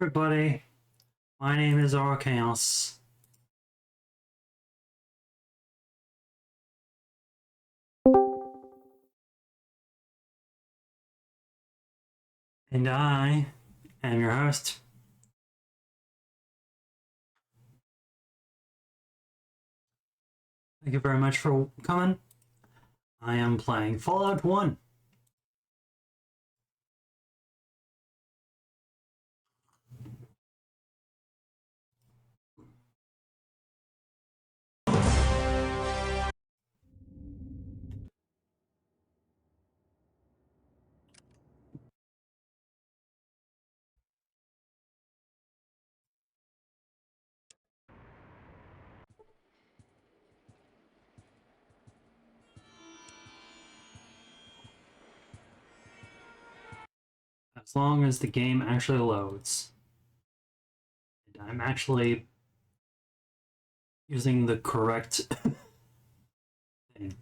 everybody, my name is Chaos. And I am your host. Thank you very much for coming. I am playing Fallout 1. As long as the game actually loads. And I'm actually using the correct thing.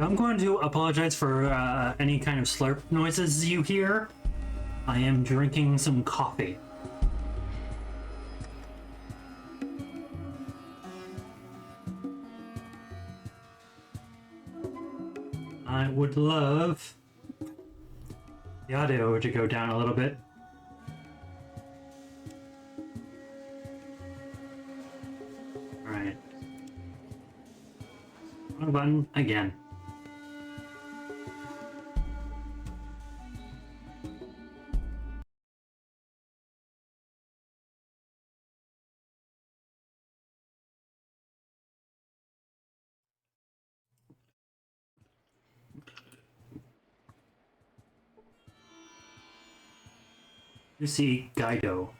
I'm going to apologize for any kind of slurp noises you hear. I am drinking some coffee. I would love the audio to go down a little bit. Alright. Wrong button again. You see Guido.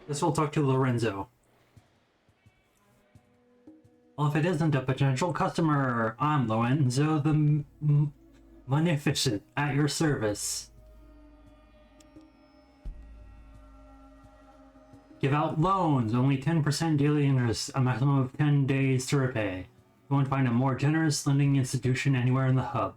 Guess we'll talk to Lorenzo. Well, if it isn't a potential customer, I'm Lorenzo the Munificent at your service. Give out loans, only 10% daily interest, a maximum of 10 days to repay. You won't find a more generous lending institution anywhere in the hub.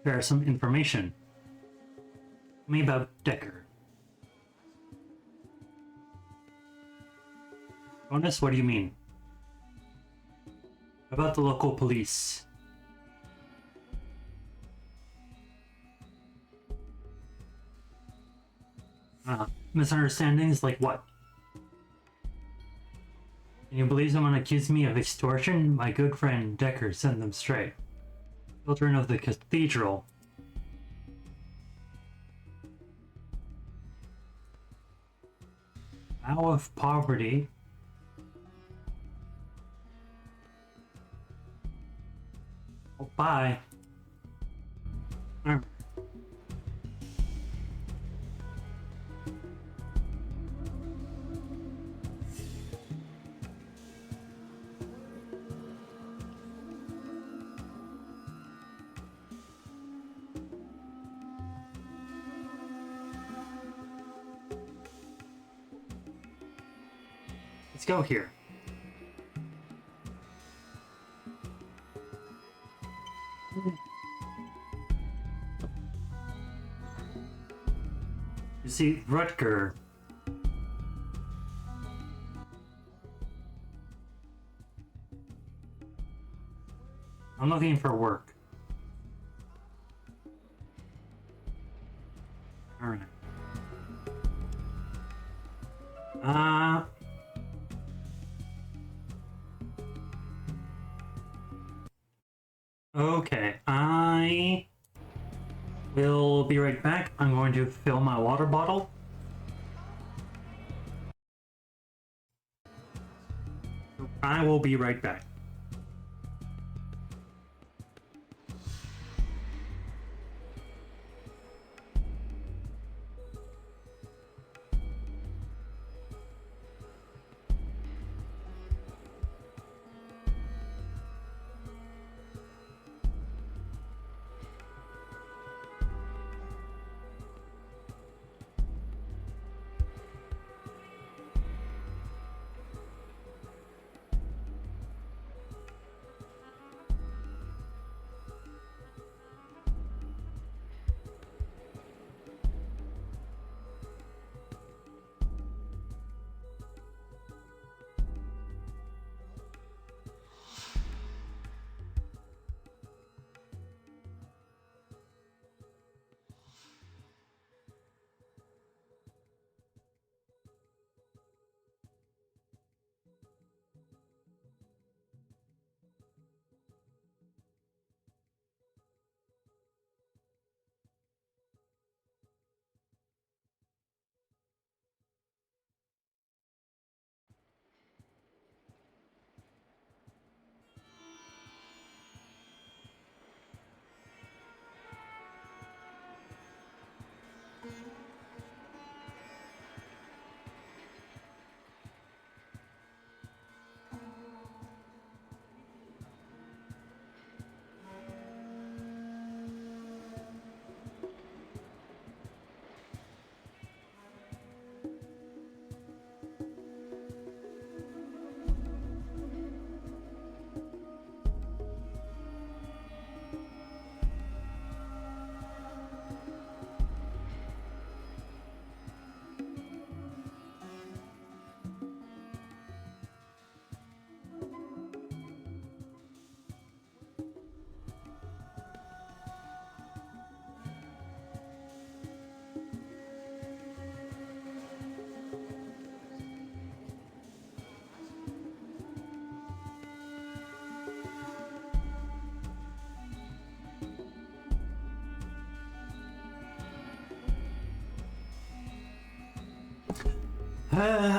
Share some information. Tell me about Decker. Bonus, what do you mean? About the local police. Misunderstandings like what? Can you believe someone accused me of extortion? My good friend Decker sent them straight. Children of the cathedral. Vow of poverty. Oh, bye. Let's go here. You see, Rutger. I'm looking for work. Alright. Okay, I will be right back. I'm going to fill my water bottle. I will be right back.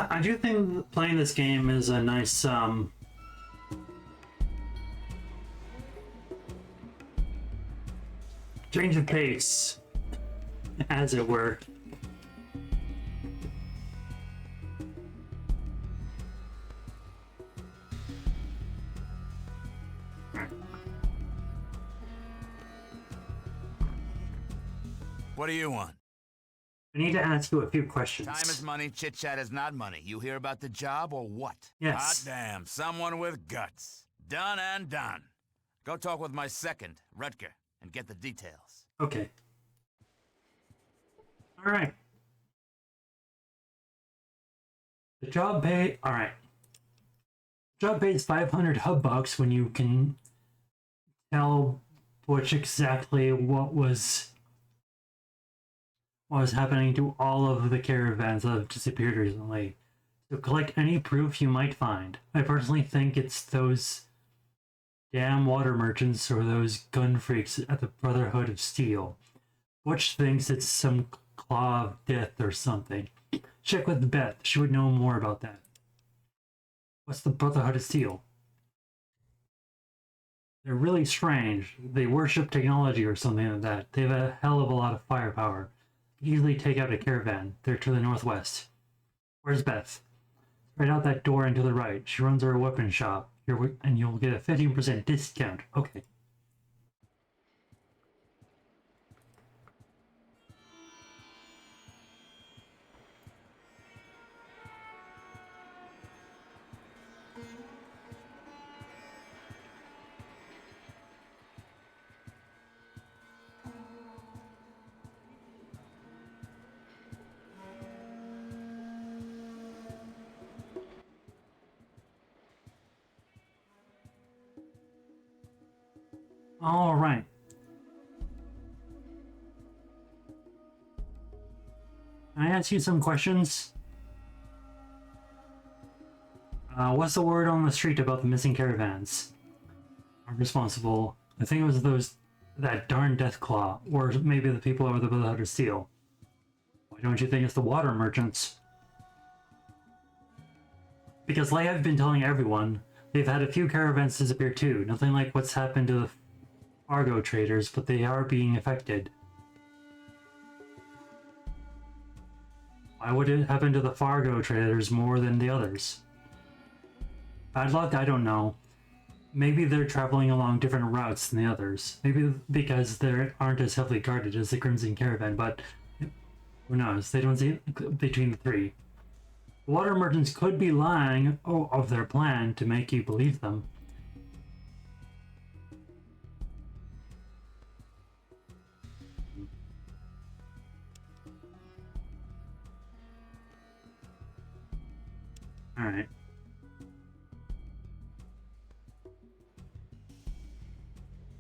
I do think playing this game is a nice, change of pace, as it were. What do you want? I need to ask you a few questions. Time is money, chit-chat is not money. You hear about the job or what? Yes. Hot damn, someone with guts. Done and done. Go talk with my second, Rutger, and get the details. Okay. Alright. The job pay... Alright. Job pays 500 hub bucks when you can tell Butch exactly what was happening to all of the caravans that have disappeared recently. So collect any proof you might find. I personally think it's those damn water merchants or those gun freaks at the Brotherhood of Steel. Butch thinks it's some claw of death or something. Check with Beth, she would know more about that. What's the Brotherhood of Steel? They're really strange. They worship technology or something like that. They have a hell of a lot of firepower. Easily take out a caravan. They're to the northwest. Where's Beth? Right out that door and to the right. She runs our weapon shop. And you'll get a 15% discount. Okay. All right. Can I ask you some questions? What's the word on the street about the missing caravans? I'm responsible. I think it was those that darn Deathclaw, or maybe the people over the Brotherhood of Steel. Why don't you think it's the water merchants? Because like I've been telling everyone, they've had a few caravans disappear too. Nothing like what's happened to the Fargo traders, but they are being affected. Why would it happen to the Fargo traders more than the others? Bad luck? I don't know. Maybe they're traveling along different routes than the others. Maybe because they aren't as heavily guarded as the Crimson Caravan, but who knows? They don't see between the three. The water merchants could be lying of their plan to make you believe them. Alright.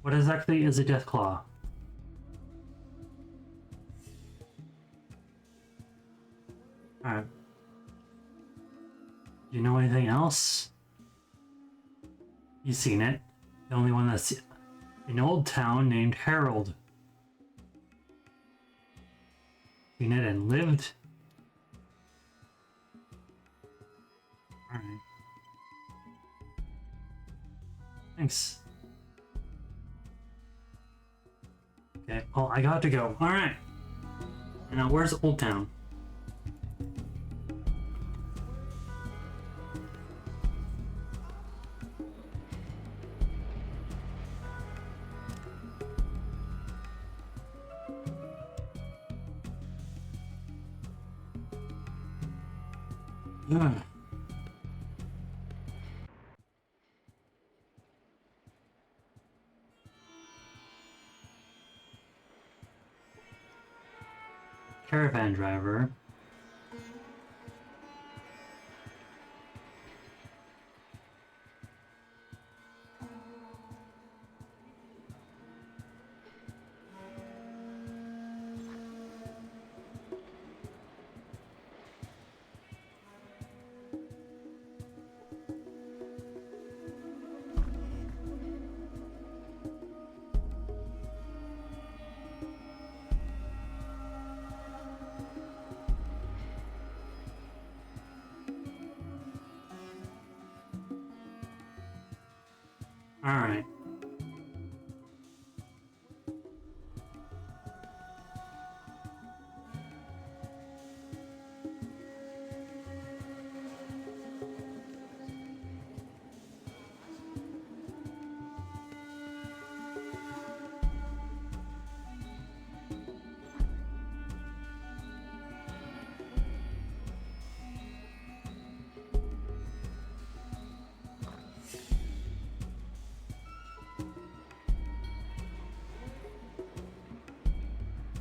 What exactly is a Deathclaw? Alright. Do you know anything else? You've seen it. The only one that's an old town named Harold. Seen it and lived? Alright. Thanks. Okay, well, I got to go. Alright. Now, where's Old Town? Ugh. Caravan driver. Alright.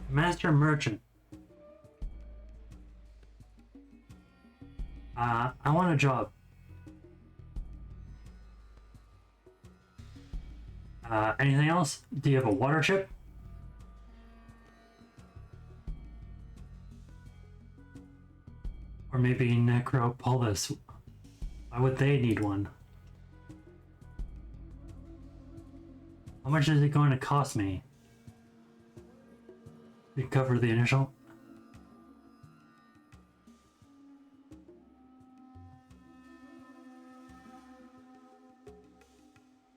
Master Merchant. I want a job. Anything else? Do you have a water chip? Or maybe Necropolis. Why would they need one? How much is it going to cost me? To cover the initial?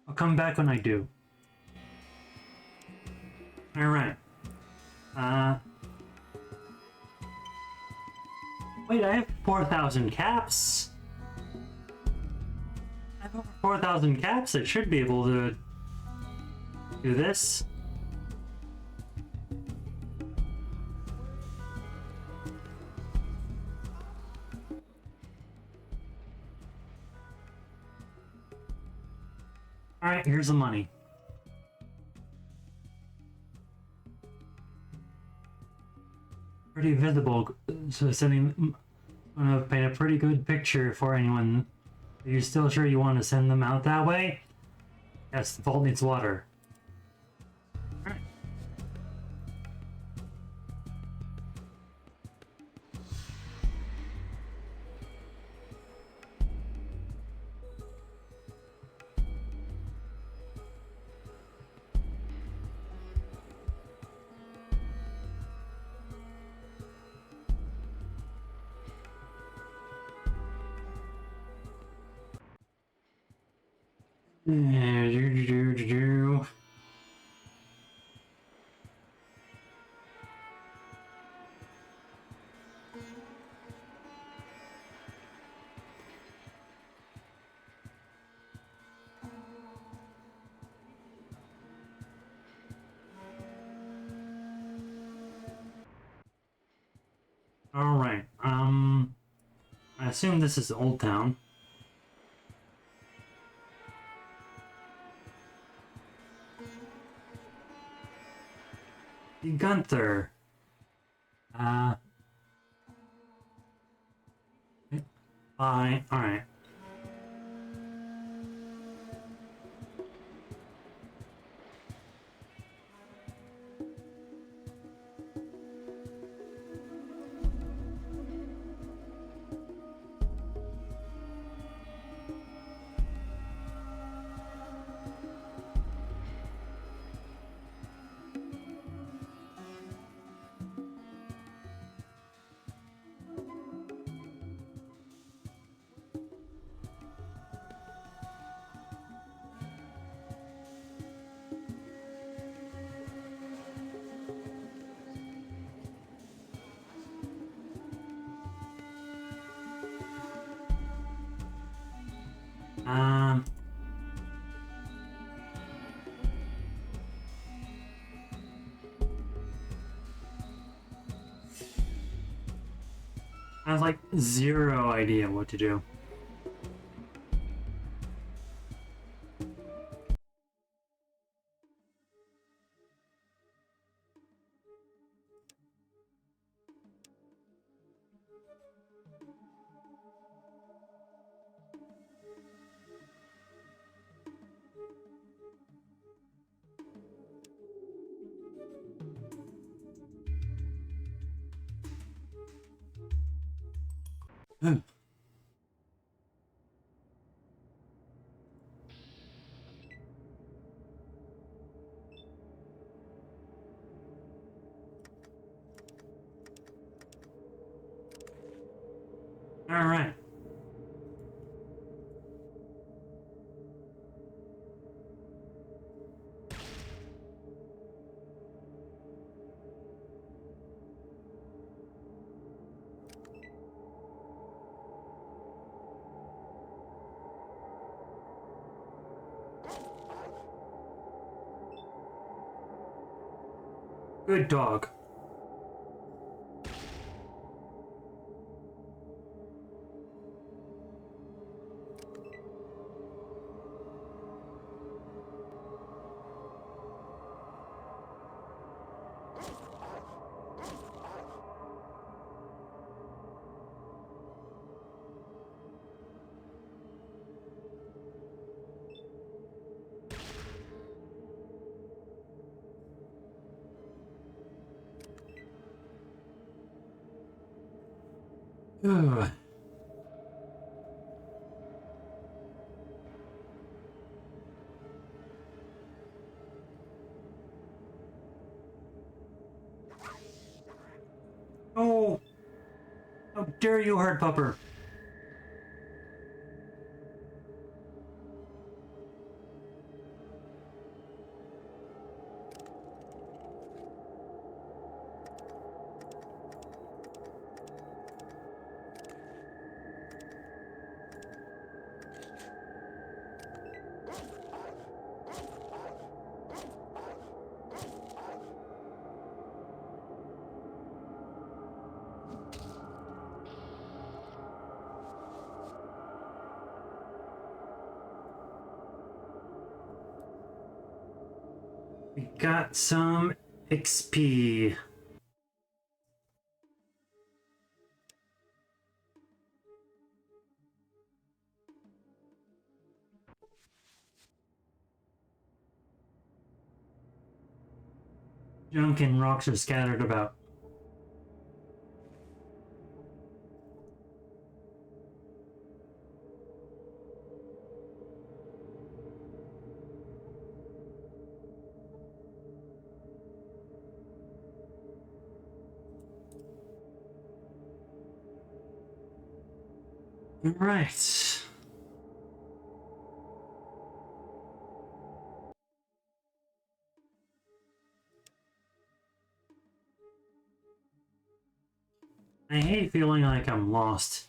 I'll come back when I do. Alright. Wait, I have 4,000 caps? I have over 4,000 caps. I should be able to do this. Alright, here's the money. Pretty visible, so sending gonna paint a pretty good picture for anyone. Are you still sure you want to send them out that way? Yes, the vault needs water. Alright. Alright, I assume this is Old Town. Gunther. Bye. Alright. I have like zero idea what to do. Alright. Good dog. Ugh. Oh! How dare you, hard pupper! We got some XP. Junk and rocks are scattered about. Right. I hate feeling like I'm lost.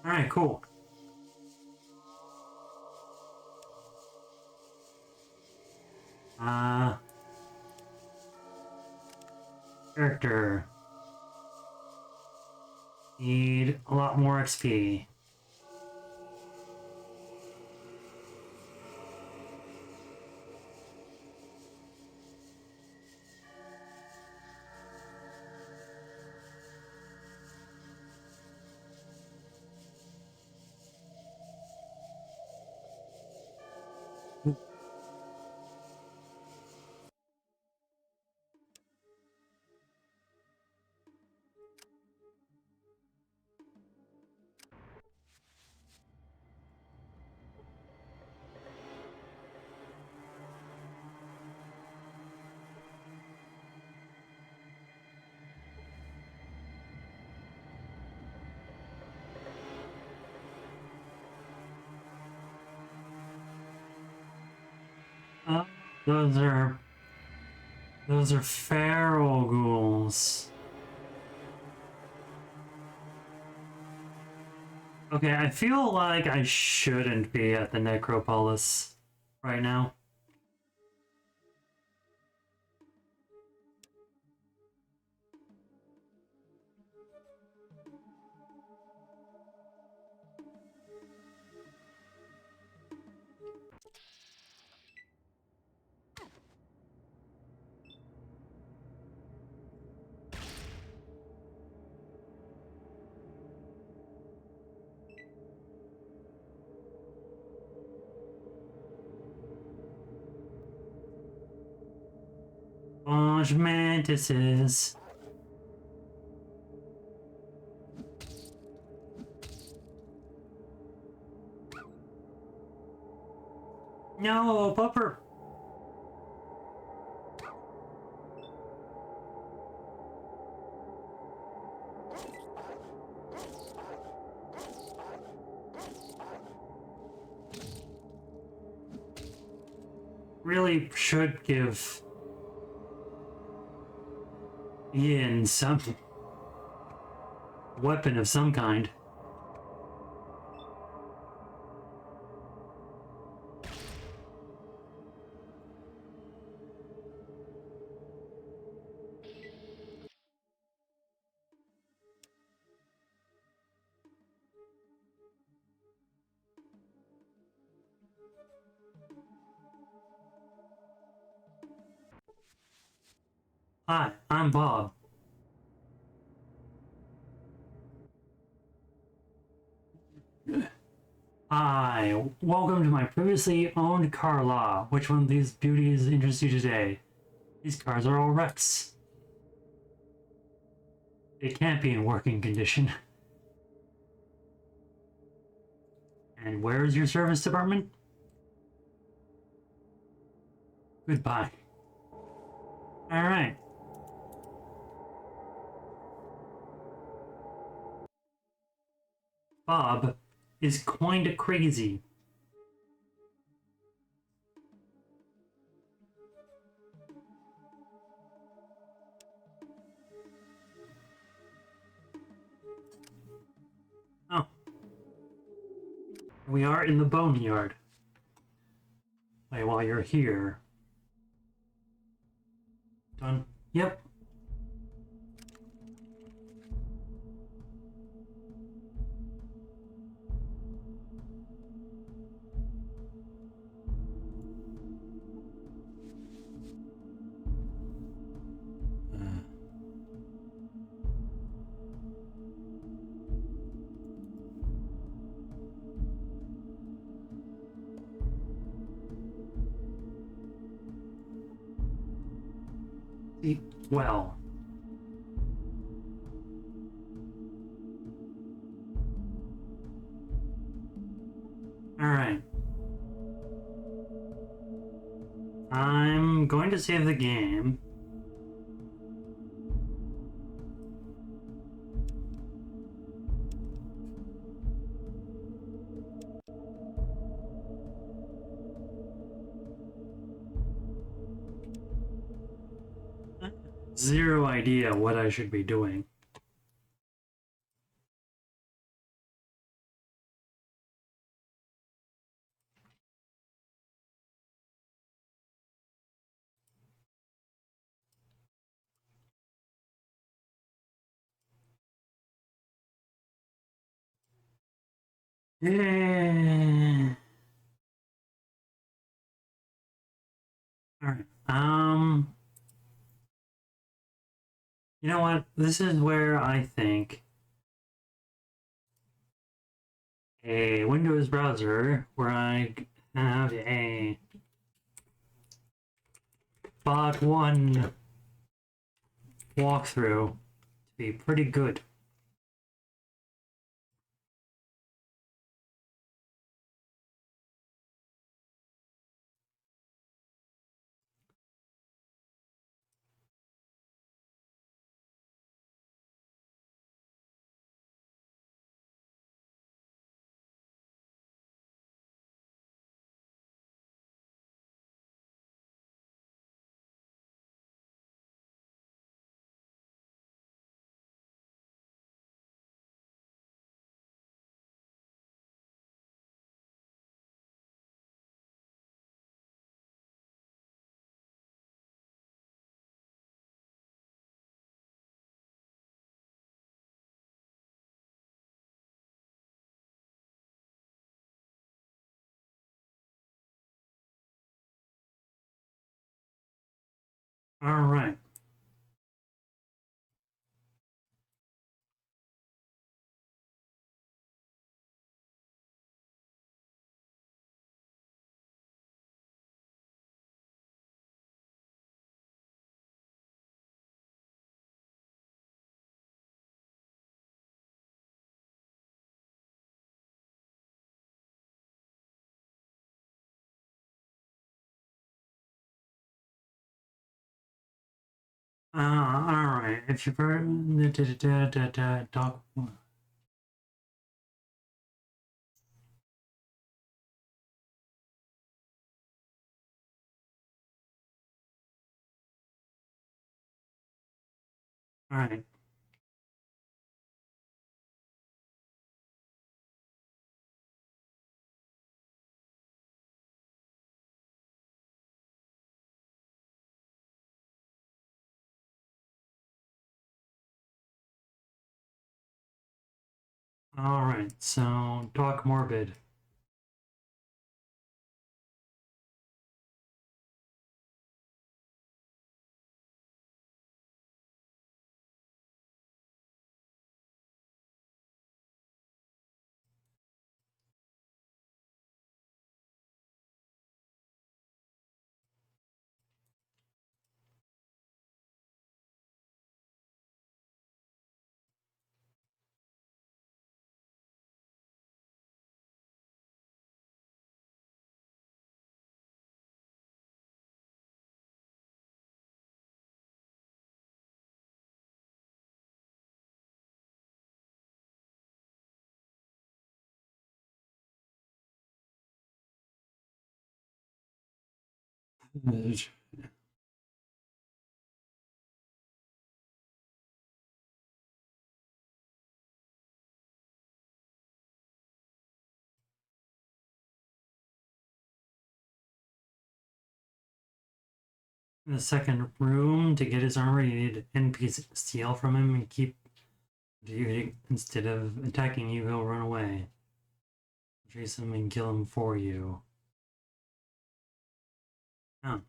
Alright, cool. Character. Need a lot more XP. Oh, those are feral ghouls. Okay, I feel like I shouldn't be at the Necropolis right now. Bunch of mantises. No, Pupper. Really should give Ian some weapon of some kind. Hi, I'm Bob. Hi, welcome to my previously owned car lot. Which one of these beauties interests you today? These cars are all wrecks. They can't be in working condition. And where is your service department? Goodbye. Alright. Bob is kinda crazy. Oh. We are in the boneyard. Wait, while you're here. Done. Yep. Well. Alright. I'm going to save the game. Zero idea what I should be doing. Yeah. Alright. You know what? This is where I think a Windows browser where I have a FO1 walkthrough to be pretty good. Alright. Alright. If you talk. Alright. Alright, so talk morbid. In the second room, to get his armor, you need NPCs to steal from him and keep you instead of attacking you, he'll run away. Chase him and kill him for you. Oh.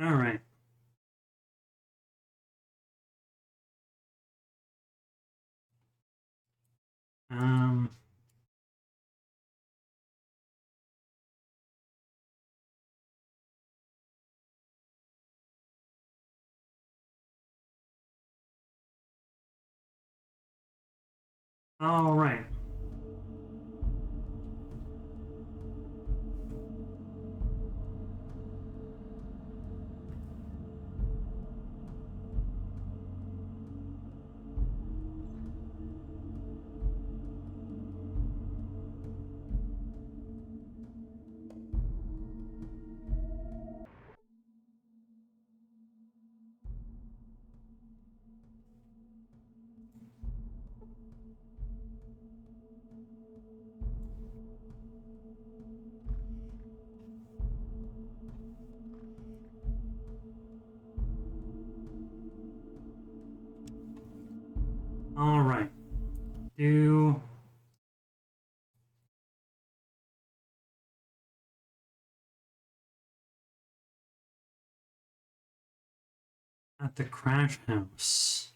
Alright. All right. All right. Do at the crash house.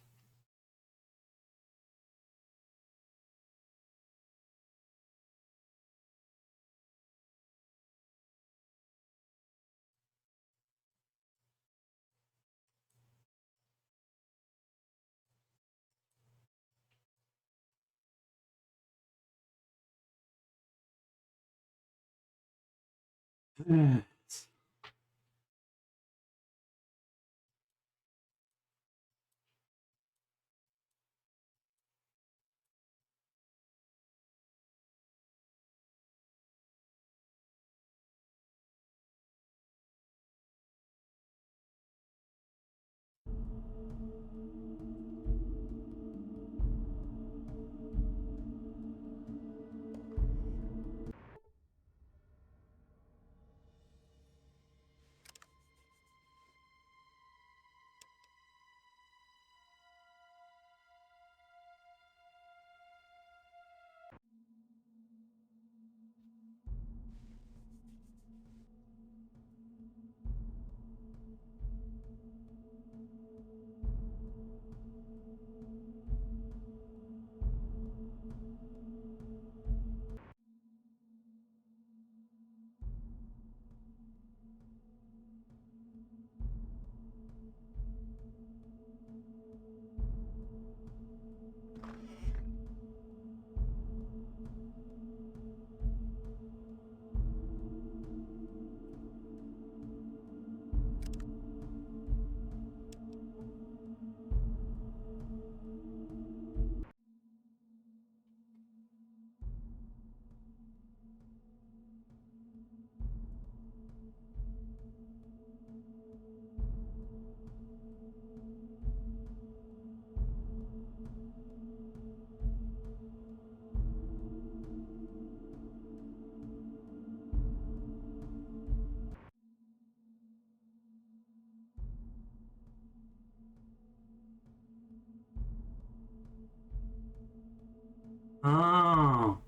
Oh,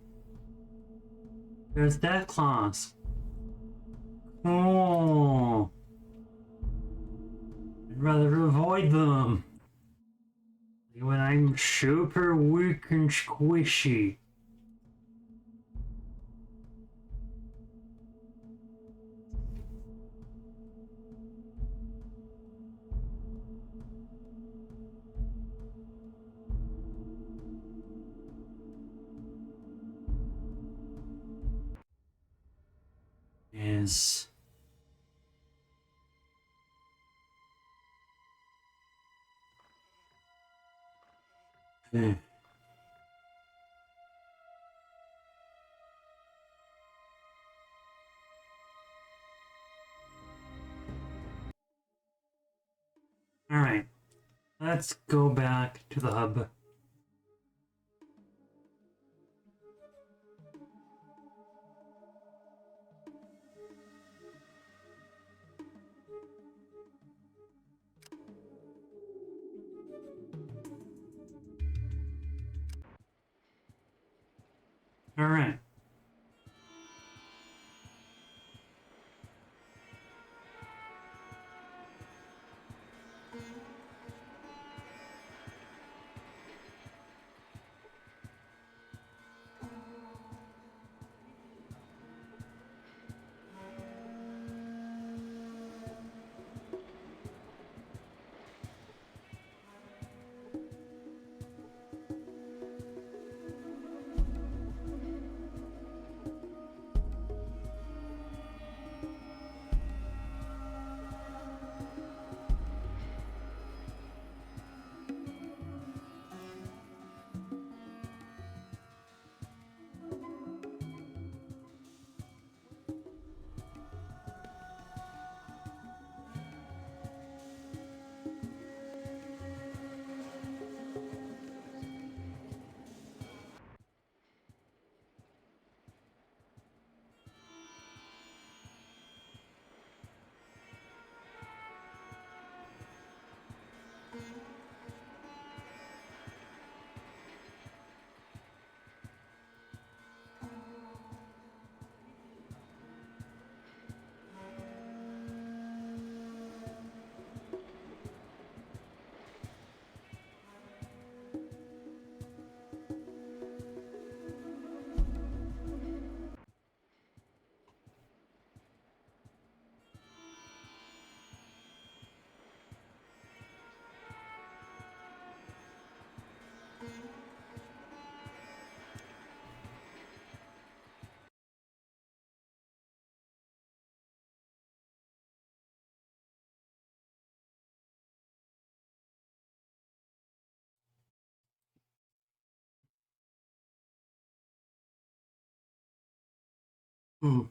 there's that clause. Oh, I'd rather avoid them. When I'm super weak and squishy. Is eh. All right, let's go back to the hub. All right. Ooh.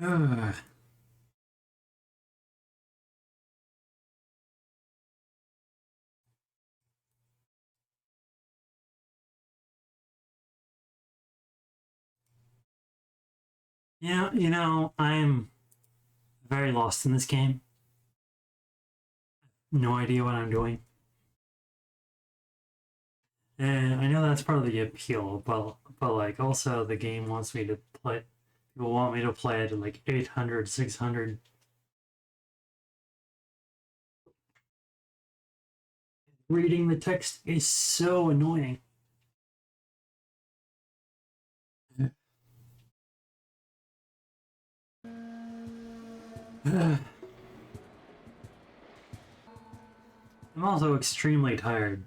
Ugh. I'm very lost in this game. No idea what I'm doing. And I know that's part of the appeal, but like also the game wants me to play. People want me to play it at like 800, 600. Reading the text is so annoying. I'm also extremely tired.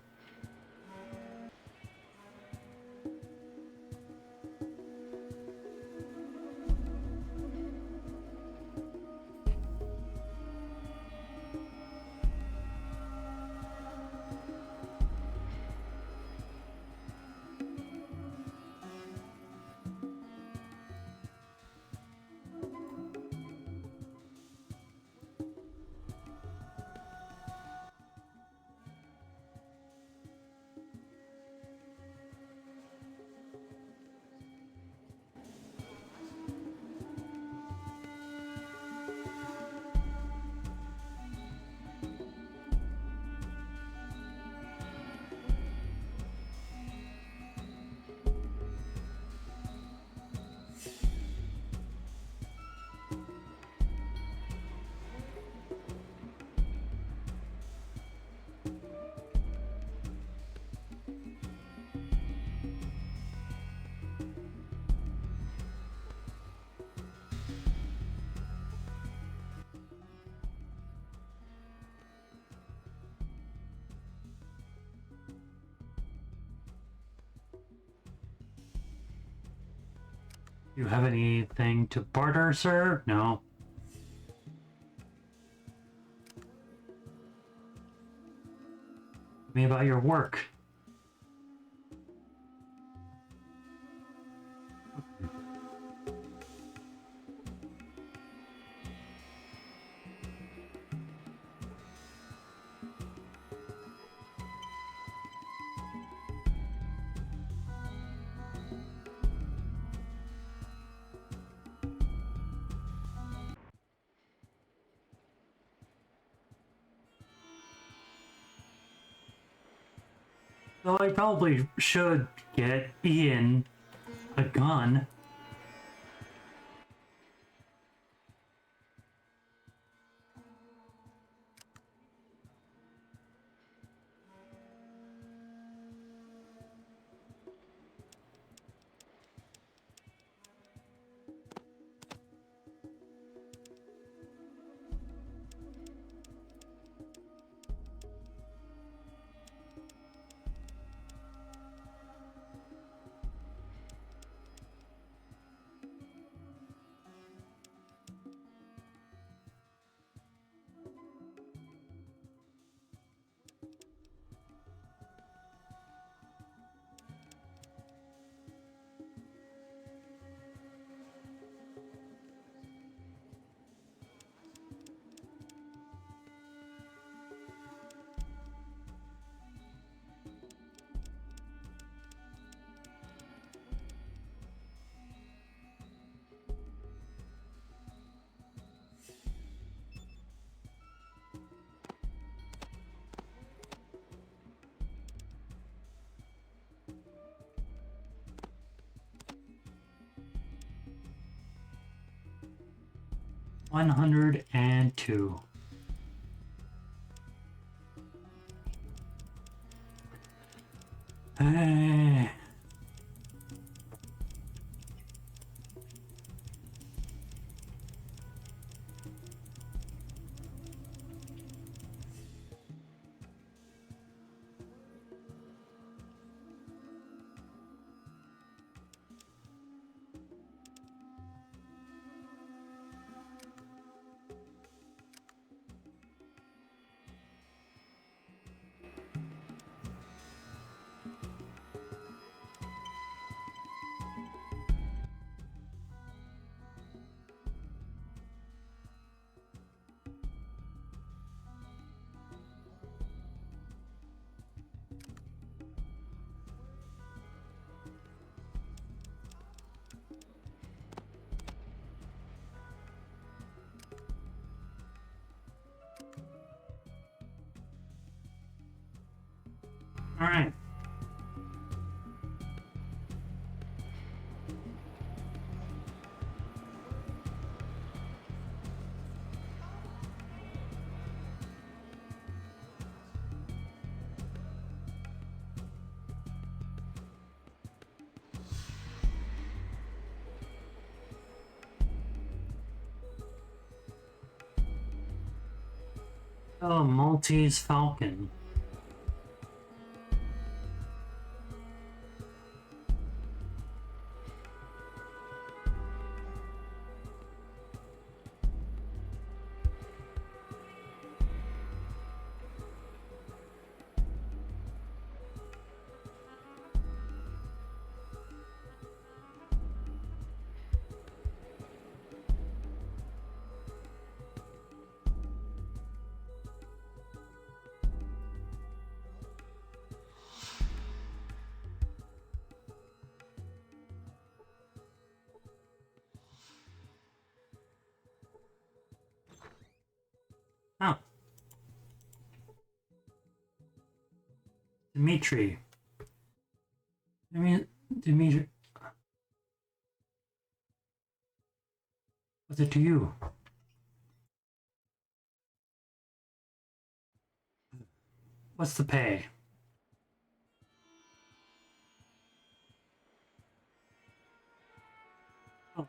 You have anything to barter, sir? No. Tell me about your work. So I probably should get Ian a gun. $102. Hey. All right. Oh, Maltese Falcon. Oh, Dimitri. I mean, Dimitri. What's it to you? What's the pay? Oh,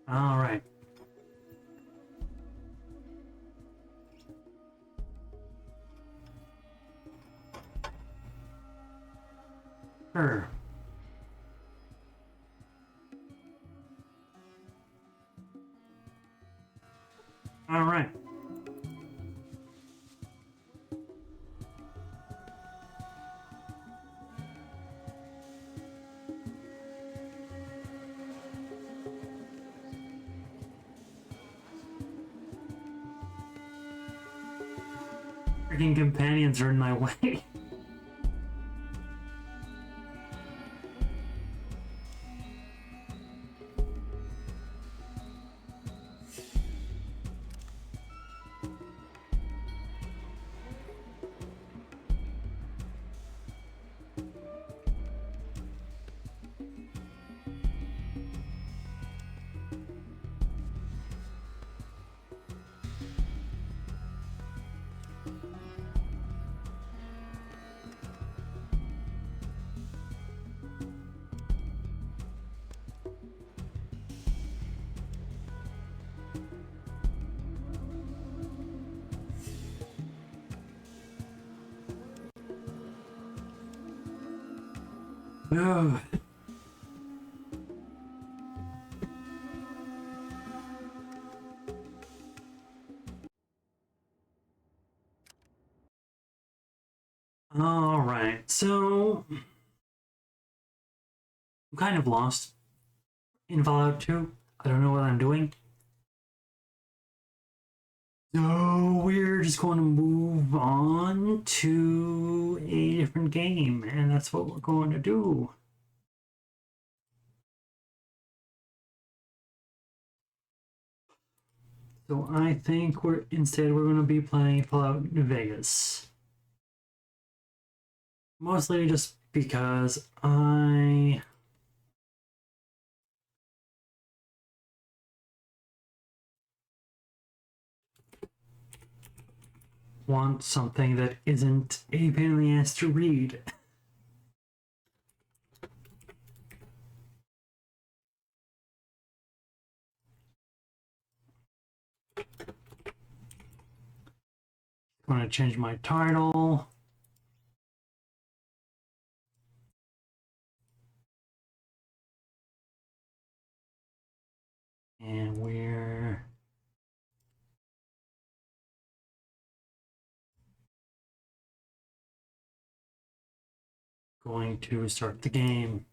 all right. Sure. All right. Freaking companions are in my way. Ugh. All right. So I'm kind of lost in Fallout 2. I don't know what I'm doing. So we're just going to move on to a different game, and that's what we're going to do. So I think we're going to be playing Fallout New Vegas. Mostly just because I want something that isn't a pain in the ass to read. I'm going to change my title. And we're going to start the game.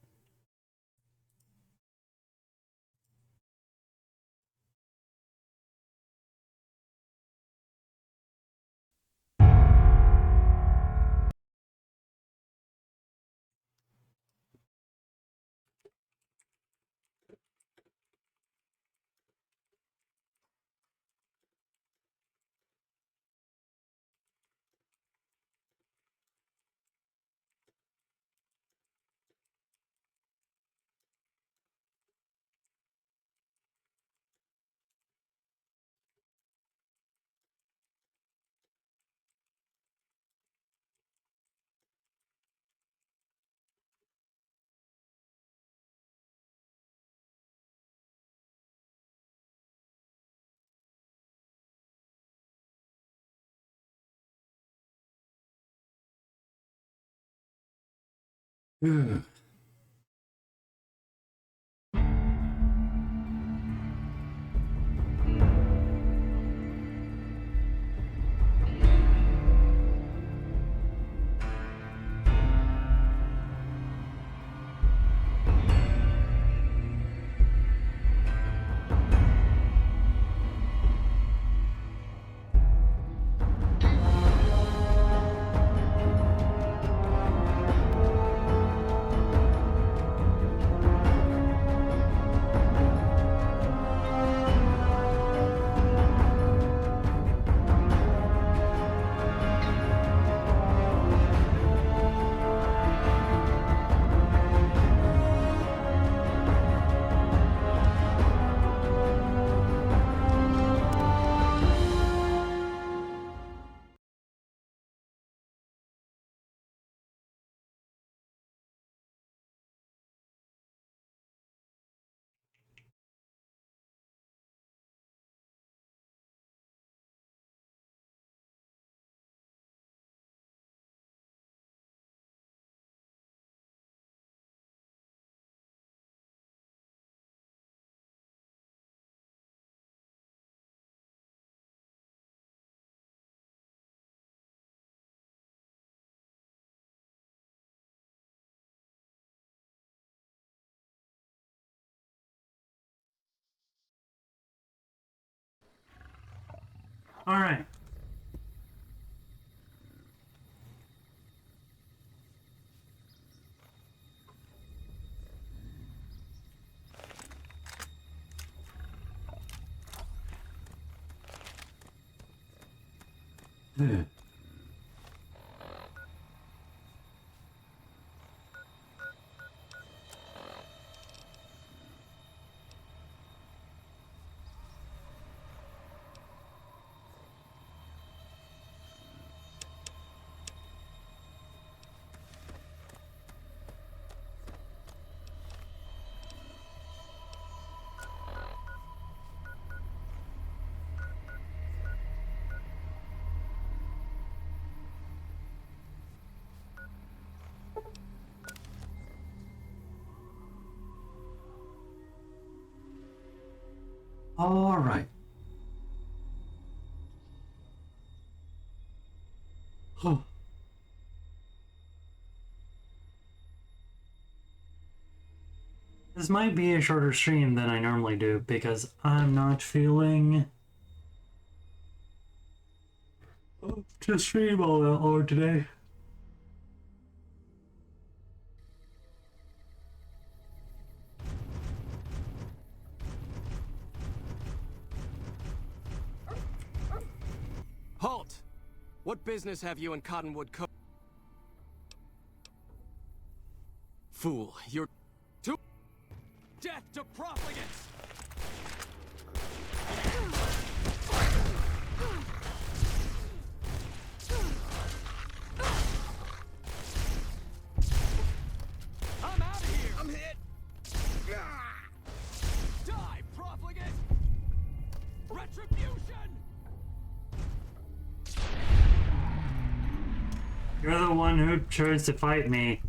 All right. All right. Oh. This might be a shorter stream than I normally do because I'm not feeling to stream all that long today. Halt! What business have you in Cottonwood Co- Fool, you're to death to profligates! I'm out of here! I'm hit! Die, profligate! Retribution! You're the one who chose to fight me.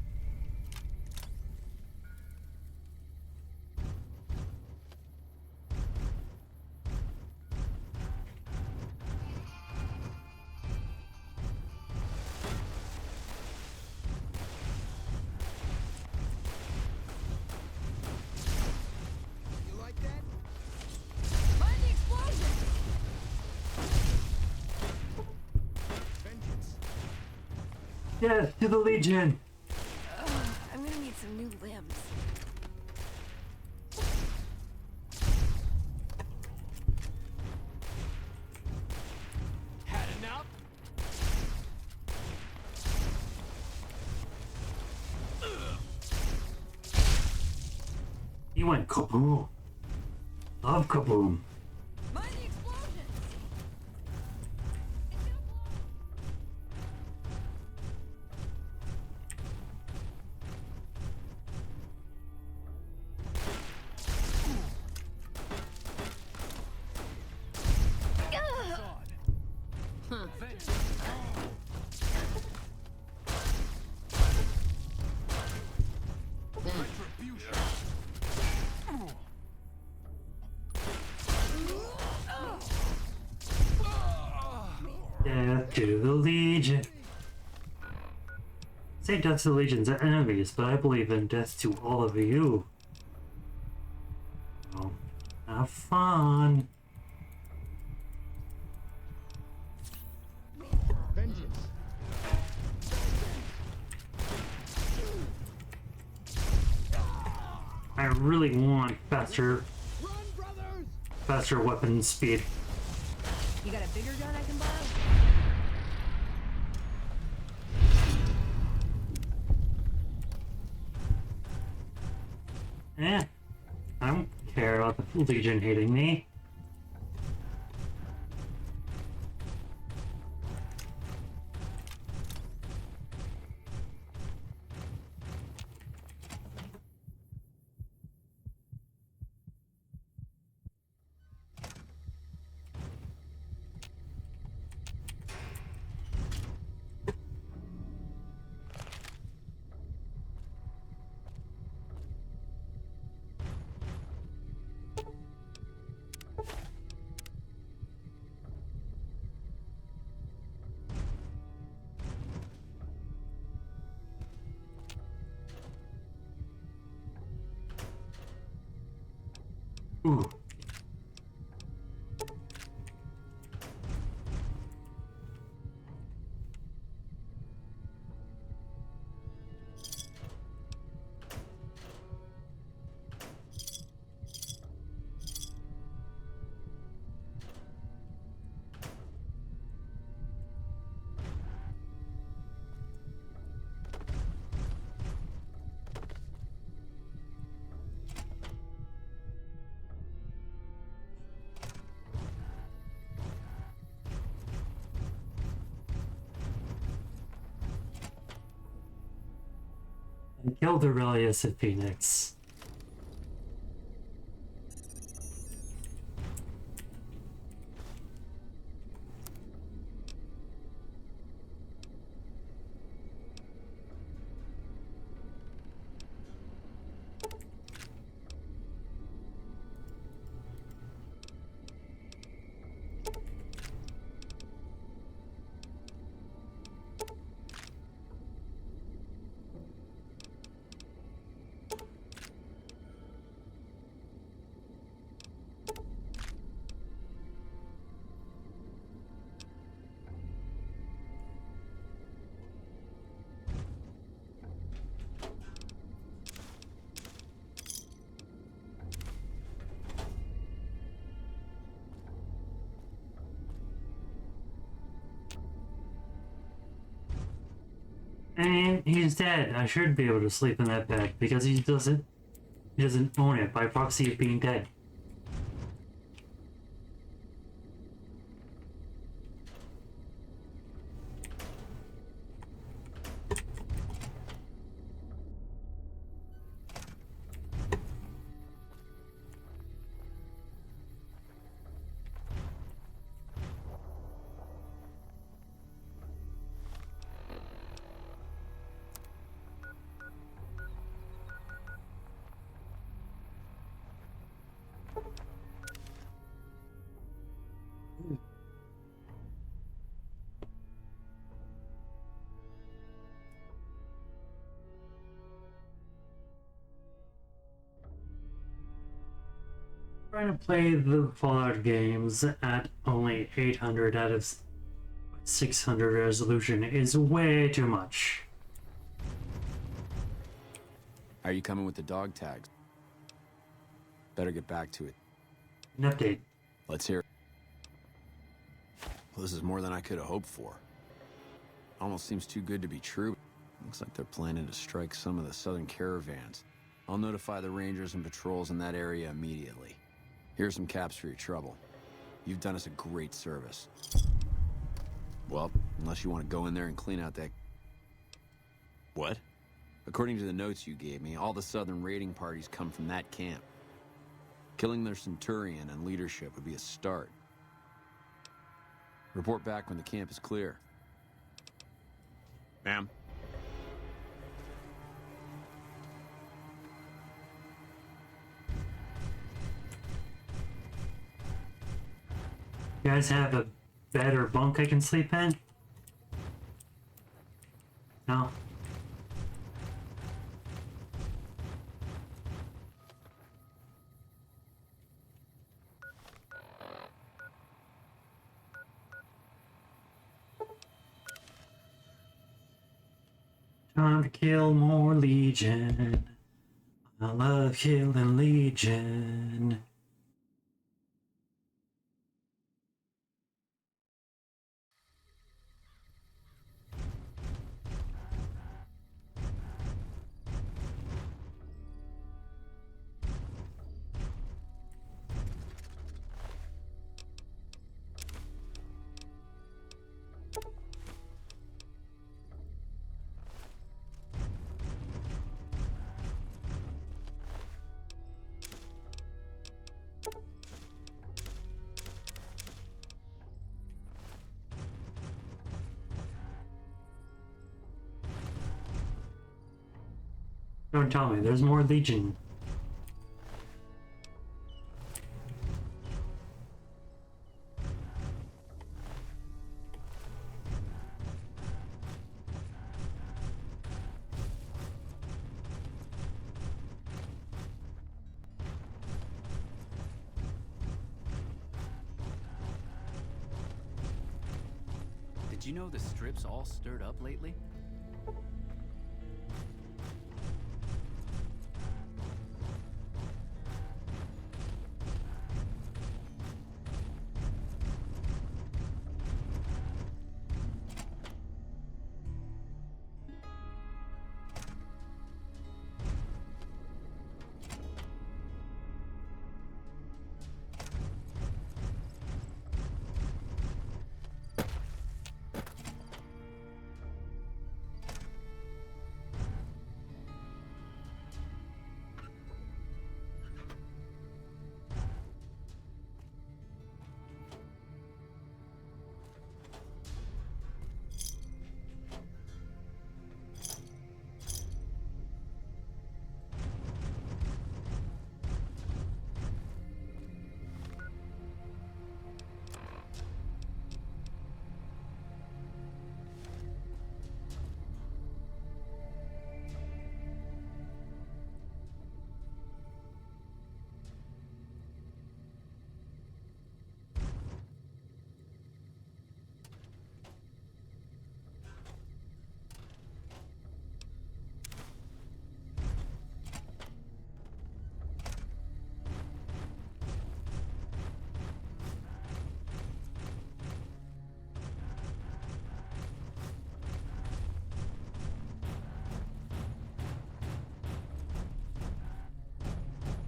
You like that? Mind the explosion! Vengeance. Yes, to the Legion. I'm gonna need some new limbs. Had enough? He went kaboom. Love kaboom. Mind the explosion! Death to the Legion. Say death to the Legion's enemies, but I believe in death to all of you. Well, have fun. Vengeance. I really want faster weapon speed. You got a bigger gun I can borrow? I don't care about the Legion hating me. Ooh. And killed Aurelius at Phoenix. And he's dead. I should be able to sleep in that bed because he doesn't own it by proxy of being dead. Trying to play the Fallout games at only 800 out of 600 resolution is way too much. Are you coming with the dog tags? Better get back to it. An update. Let's hear it. Well, this is more than I could have hoped for. Almost seems too good to be true. Looks like they're planning to strike some of the southern caravans. I'll notify the rangers and patrols in that area immediately. Here's some caps for your trouble. You've done us a great service. Well, unless you want to go in there and clean out that... What? According to the notes you gave me, all the southern raiding parties come from that camp. Killing their centurion and leadership would be a start. Report back when the camp is clear. Ma'am? You guys have a bed or bunk I can sleep in? No. Time to kill more Legion. I love killing Legion. Don't tell me, there's more Legion. Did you know the strip's all stirred up lately?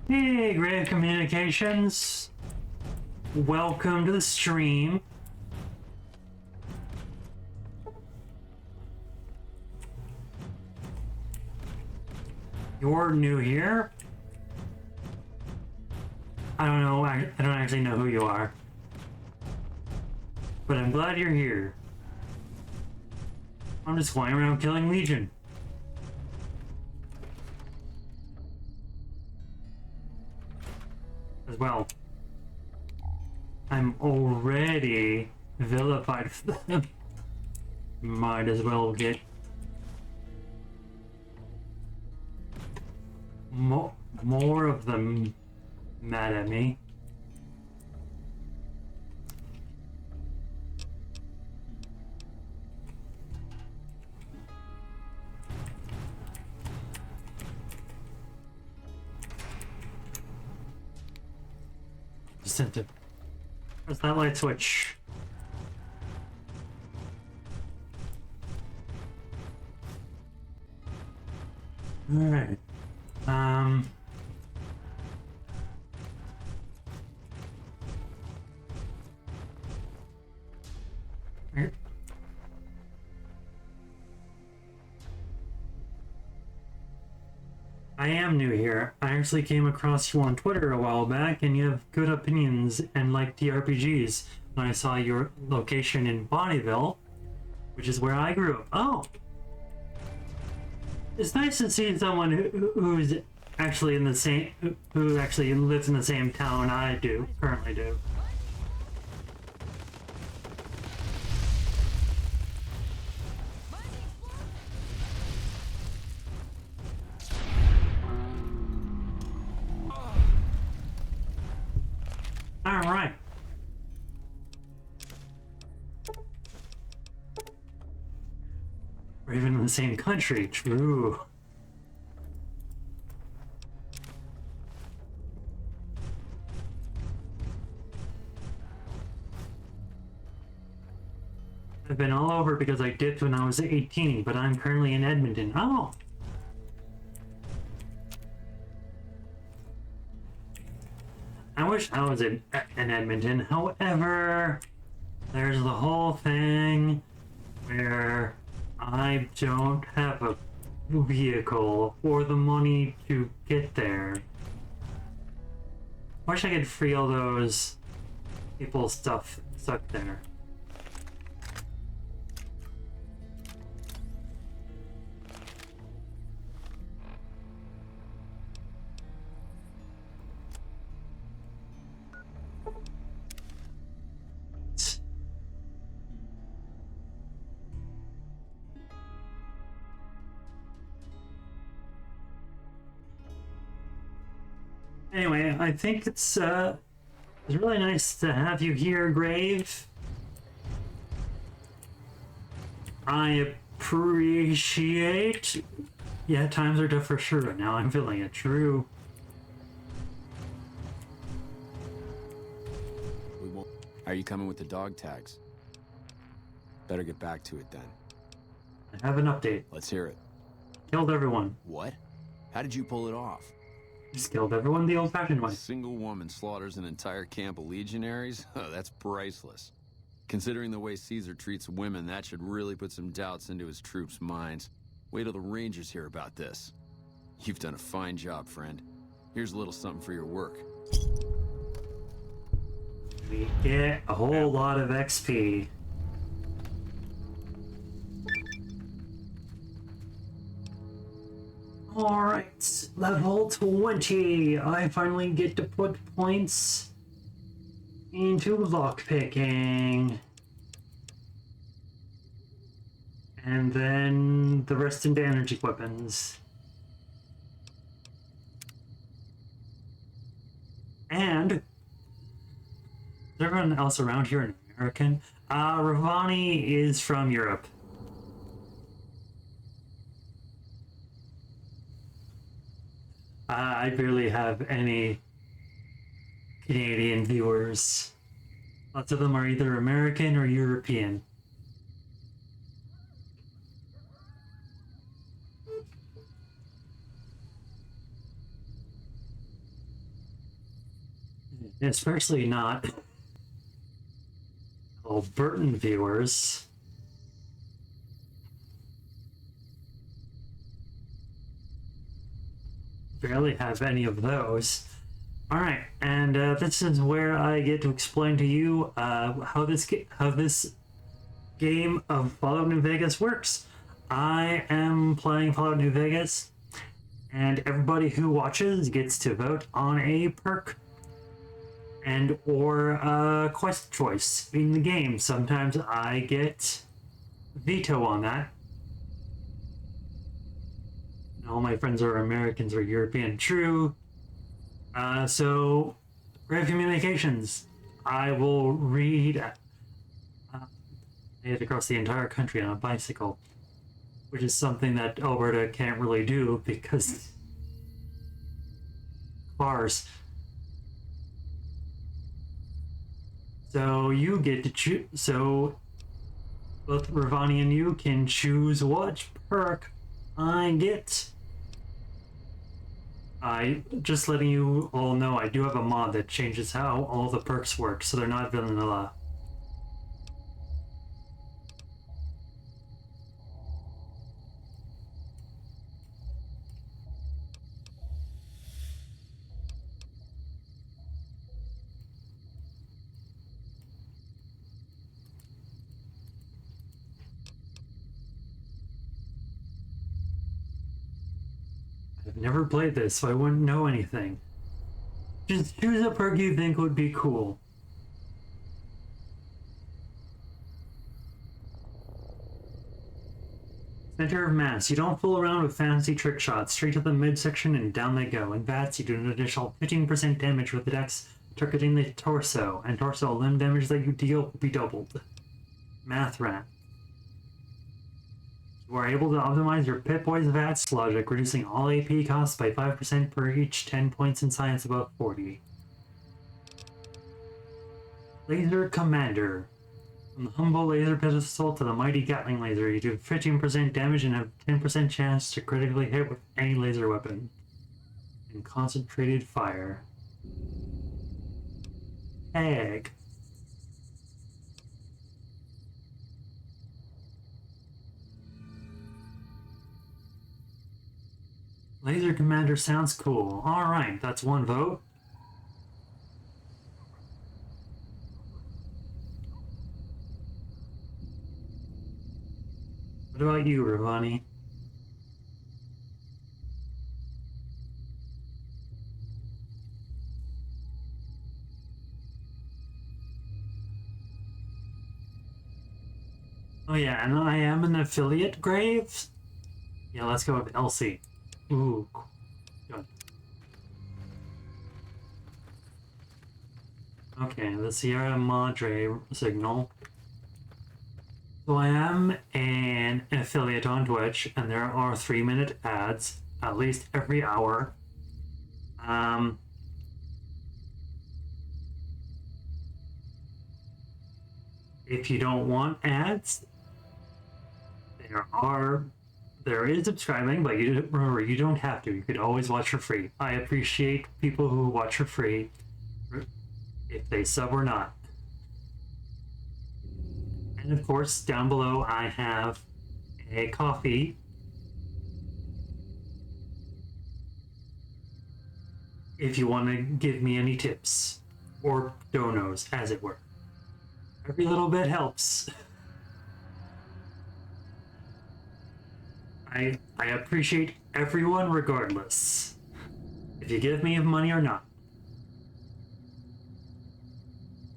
Hey, Grave Communications. Welcome to the stream. You're new here? I don't know, I don't actually know who you are. But I'm glad you're here. I'm just going around killing Legion. As well. I'm already vilified for them. Might as well get more of them mad at me. Press that light switch. Alright. I am new here. I actually came across you on Twitter a while back, and you have good opinions and like TRPGs. When I saw your location in Bonneville, which is where I grew up. Oh! It's nice to see someone who's actually in the same, who actually lives in the same town I do, currently do. Or even in the same country. True. I've been all over because I dipped when I was 18, but I'm currently in Edmonton. Oh! I wish I was in Edmonton. However, there's the whole thing where I don't have a vehicle or the money to get there. Wish I could free all those people's stuff stuck there. Anyway, I think it's really nice to have you here, Grave. I appreciate. Yeah, times are tough for sure, but now I'm feeling it. True. We won't. Are you coming with the dog tags? Better get back to it then. I have an update. Let's hear it. Killed everyone. What? How did you pull it off? Just killed everyone the old-fashioned way. A single woman slaughters an entire camp of legionaries? Oh, that's priceless. Considering the way Caesar treats women, that should really put some doubts into his troops' minds. Wait till the Rangers hear about this. You've done a fine job, friend. Here's a little something for your work. We get a whole lot of XP. Alright, level 20. I finally get to put points into lockpicking. And then the rest into energy weapons. And is everyone else around here an American? Ravani is from Europe. I barely have any Canadian viewers. Lots of them are either American or European. Especially not Albertan viewers. Barely have any of those. Alright, and this is where I get to explain to you how this game of Fallout New Vegas works. I am playing Fallout New Vegas, and everybody who watches gets to vote on a perk and or a quest choice in the game. Sometimes I get veto on that. All my friends are Americans or European. True. So, Grave Communications. I will read it across the entire country on a bicycle, which is something that Alberta can't really do because cars. So you get to choose. So both Ravani and you can choose what perk I get. I just letting you all know I do have a mod that changes how all the perks work, so they're not vanilla. I've never played this, so I wouldn't know anything. Just choose a perk you think would be cool. Center of mass. You don't fool around with fancy trick shots. Straight to the midsection and down they go. In bats, you do an additional 15% damage with the dex, targeting the torso, and torso limb damage that you deal will be doubled. Math rat. You are able to optimize your Pip-Boy's VATS logic, reducing all AP costs by 5% per each 10 points in science above 40. Laser Commander. From the humble laser pistol to the mighty Gatling laser, you do 15% damage and have 10% chance to critically hit with any laser weapon. And concentrated fire. Egg. Laser Commander sounds cool. Alright, that's one vote. What about you, Ravani? Oh yeah, and I am an affiliate, Graves? Yeah, let's go with LC. Ooh, good. Okay, the Sierra Madre signal. So I am an affiliate on Twitch, and there are 3-minute ads at least every hour. If you don't want ads, there is subscribing, but remember, you don't have to. You could always watch for free. I appreciate people who watch for free, if they sub or not. And of course, down below I have a coffee. If you want to give me any tips, or donos, as it were. Every little bit helps. I appreciate everyone regardless, if you give me money or not.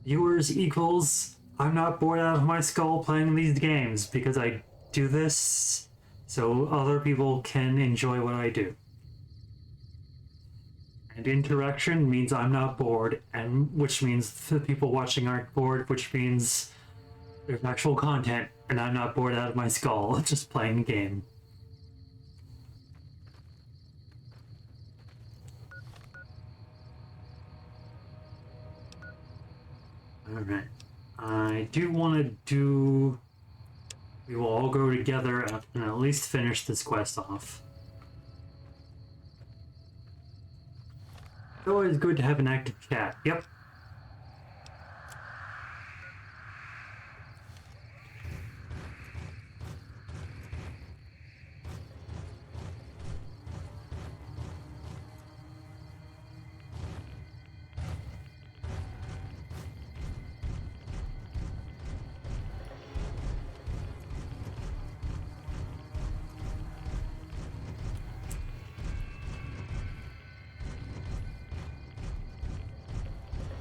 Viewers equals I'm not bored out of my skull playing these games, because I do this so other people can enjoy what I do. And interaction means I'm not bored, and which means the people watching aren't bored, which means there's actual content, and I'm not bored out of my skull just playing a game. Alright. I do want to do... We will all go together and at least finish this quest off. It's always good to have an active chat. Yep.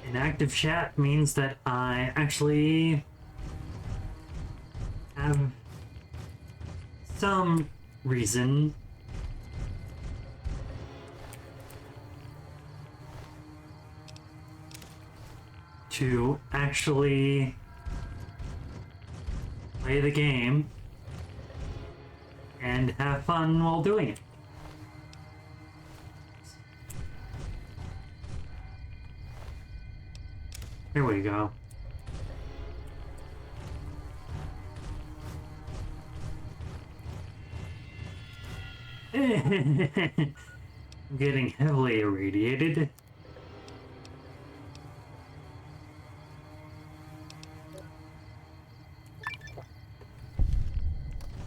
An active chat means that I actually have some reason to actually play the game and have fun while doing it. There we go. I'm getting heavily irradiated.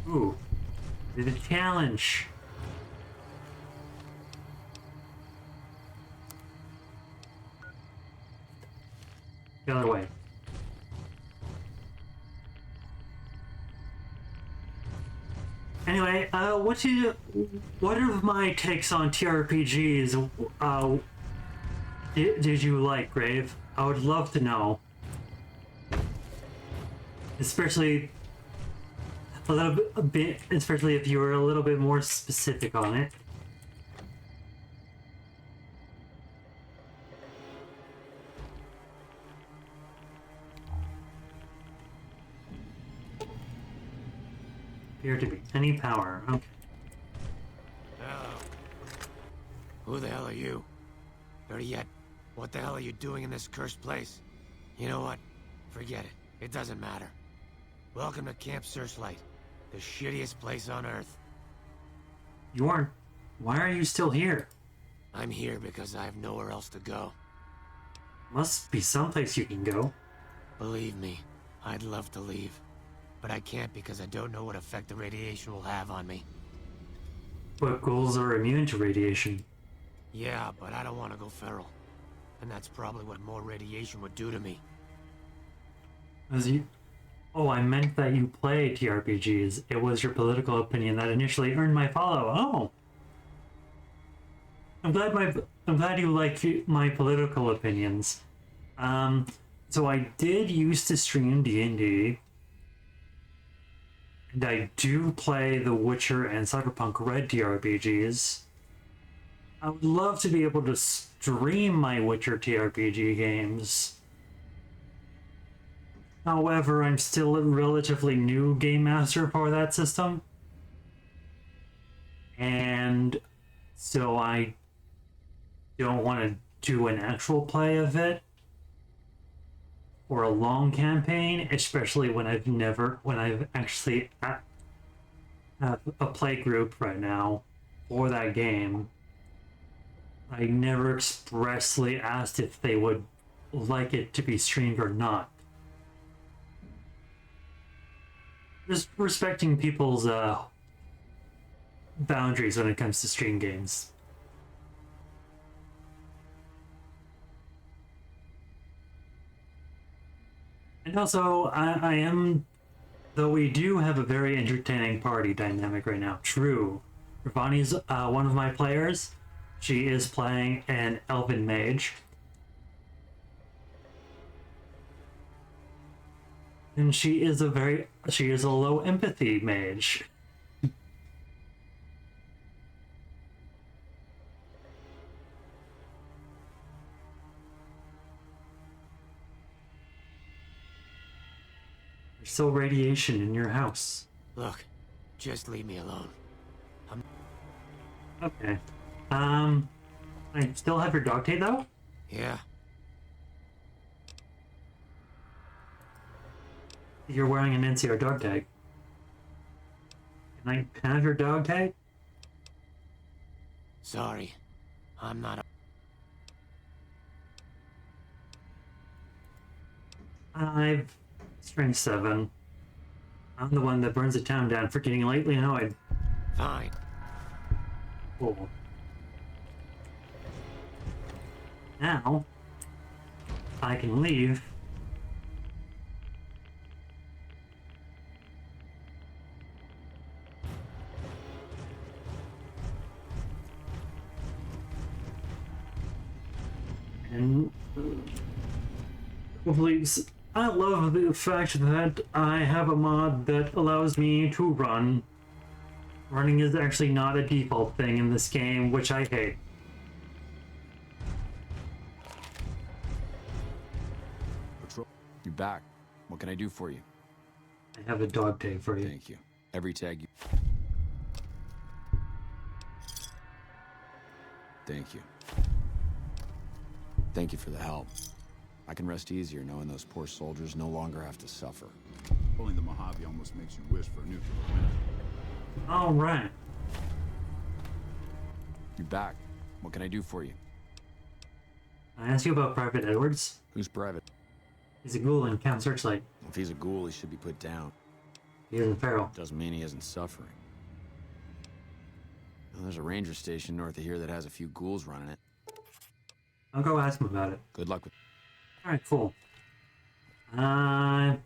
Ooh, the challenge. The other way. Anyway, what are my takes on TRPGs? Did you like, Grave? I would love to know. Especially a bit, especially if you were a little bit more specific on it. appear to be any power. Okay. Hello. Who the hell are you? Better yet, what the hell are you doing in this cursed place? You know what? Forget it. It doesn't matter. Welcome to Camp Searchlight, the shittiest place on Earth. You aren't. Why are you still here? I'm here because I have nowhere else to go. Must be someplace you can go. Believe me, I'd love to leave. But I can't because I don't know what effect the radiation will have on me. But ghouls are immune to radiation. Yeah, but I don't want to go feral. And that's probably what more radiation would do to me. As you... Oh, I meant that you play TRPGs. It was your political opinion that initially earned my follow. Oh! I'm glad you like my political opinions. So I did used to stream D&D. And I do play The Witcher and Cyberpunk Red TRPGs. I would love to be able to stream my Witcher TRPG games. However, I'm still a relatively new game master for that system. And so I don't want to do an actual play of it or a long campaign, especially when I've actually have a play group right now for that game. I never expressly asked if they would like it to be streamed or not. Just respecting people's boundaries when it comes to stream games. And also, I am, though we do have a very entertaining party dynamic right now. True. Ravani's one of my players. She is playing an elven mage. And she is a low empathy mage. There's still radiation in your house. Look, just leave me alone. Okay. I still have your dog tag though? Yeah, You're wearing an NCR dog tag. Can I have your dog tag? sorry. I'm not a... I've strength 7. I'm the one that burns the town down for getting lately annoyed. Fine. Cool. Now, I can leave. And hopefully, I love the fact that I have a mod that allows me to run. Running is actually not a default thing in this game, which I hate. Patrol, you back. What can I do for you? I have a dog tag for you. Thank you. Every tag you... Thank you. Thank you for the help. I can rest easier knowing those poor soldiers no longer have to suffer. Pulling the Mojave almost makes you wish for a nuclear winter. All right. You back. What can I do for you? I asked you about Private Edwards. Who's private? He's a ghoul in Camp Searchlight. If he's a ghoul, he should be put down. He isn't feral. Doesn't mean he isn't suffering. Well, there's a ranger station north of here that has a few ghouls running it. I'll go ask him about it. Good luck with... Alright, cool. I'm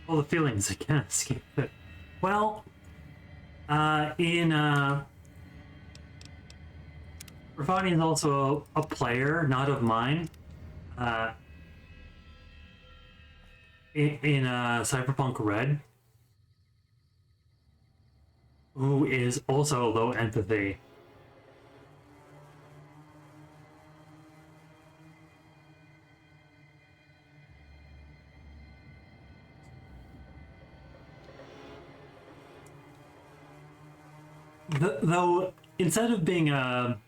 all the feelings I can't escape it. Well, Ravani is also a player, not of mine. In Cyberpunk Red, who is also low empathy. Though instead of being a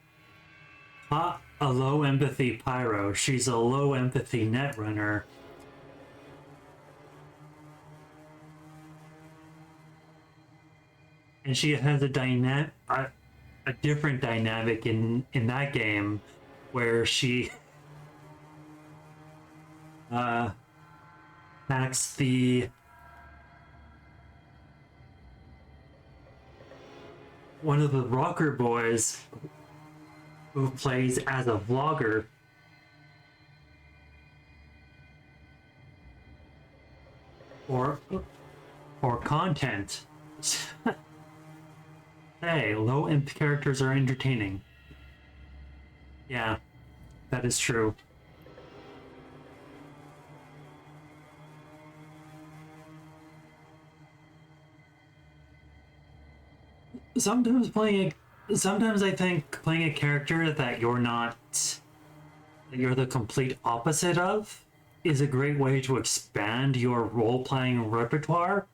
low empathy pyro, she's a low empathy netrunner. And she has a different dynamic in that game, where she attacks one of the rocker boys who plays as a vlogger. Or content. Hey, low imp characters are entertaining. Yeah, that is true. Sometimes I think playing a character that you're the complete opposite of is a great way to expand your role-playing repertoire.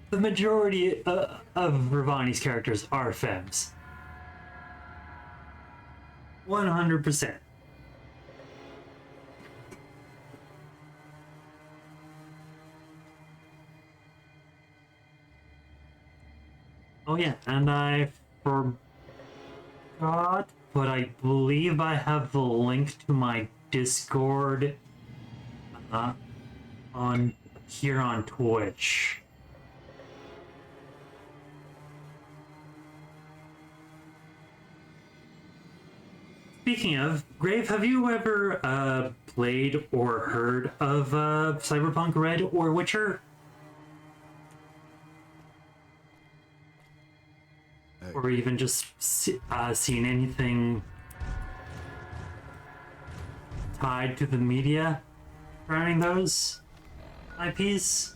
The majority of Ravani's characters are femmes. 100%. Oh yeah, and I forgot, but I believe I have the link to my Discord on Twitch. Speaking of, Grave, have you ever played or heard of Cyberpunk Red or Witcher? Or even just seen anything tied to the media surrounding those IPs?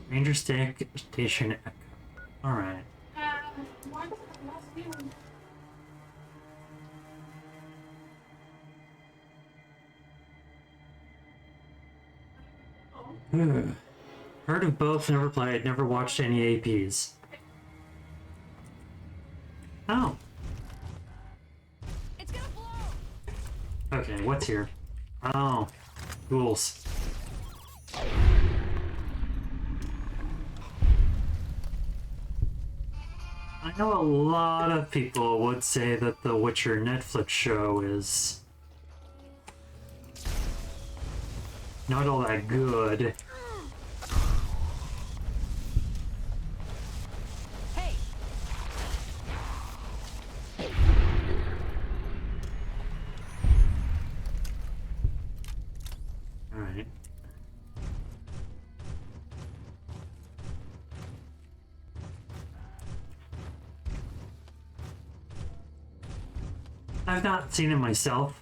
Ranger Station Echo. Alright. Heard of both, never played, never watched any APs. Oh. It's gonna blow. Okay, what's here? Oh, ghouls. I know a lot of people would say that the Witcher Netflix show is not all that good. Hey. All right. I've not seen it myself.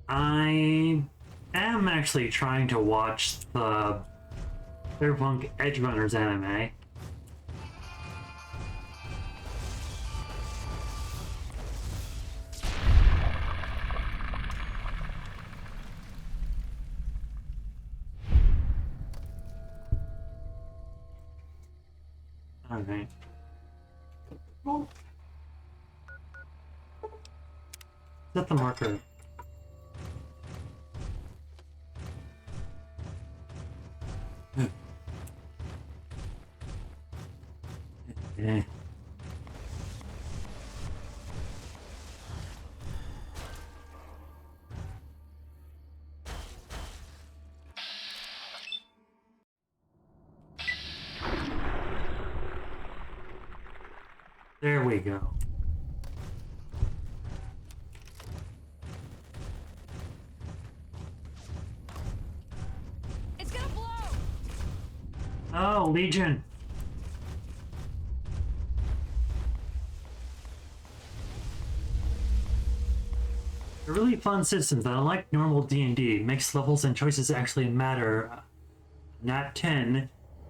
I am actually trying to watch the Cyberpunk Edge Runners anime. Alright. Set the marker. Yeah. There we go. It's gonna blow. Oh, Legion. They're really fun systems that, unlike normal D&D, makes levels and choices actually matter. Nat 10,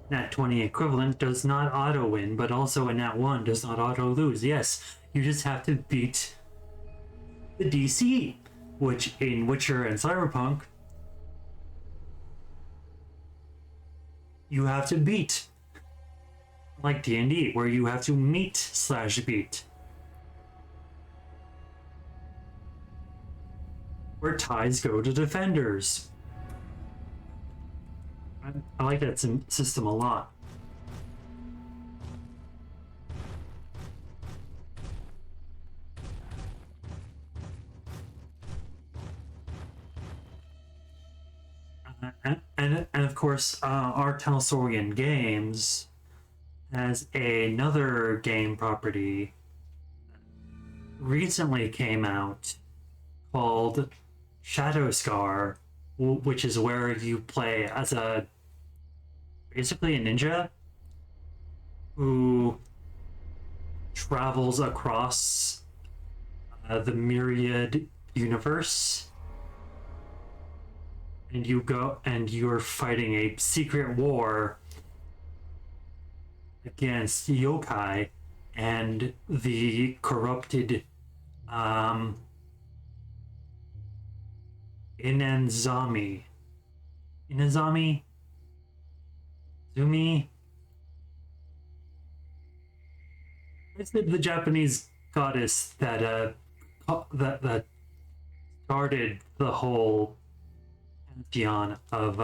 Nat 20 equivalent does not auto-win, but also a Nat 1 does not auto-lose. Yes, you just have to beat the DC, which in Witcher and Cyberpunk, you have to beat. Like D&D, where you have to meet/beat. Where ties go to defenders. I like that system a lot. And of course, our Talsorian Games has another game property recently came out called Shadow Scar, which is where you play as basically a ninja who travels across the myriad universe, and you're fighting a secret war against yokai and the corrupted Inazami. Zumi? It's the Japanese goddess that that started the whole pantheon of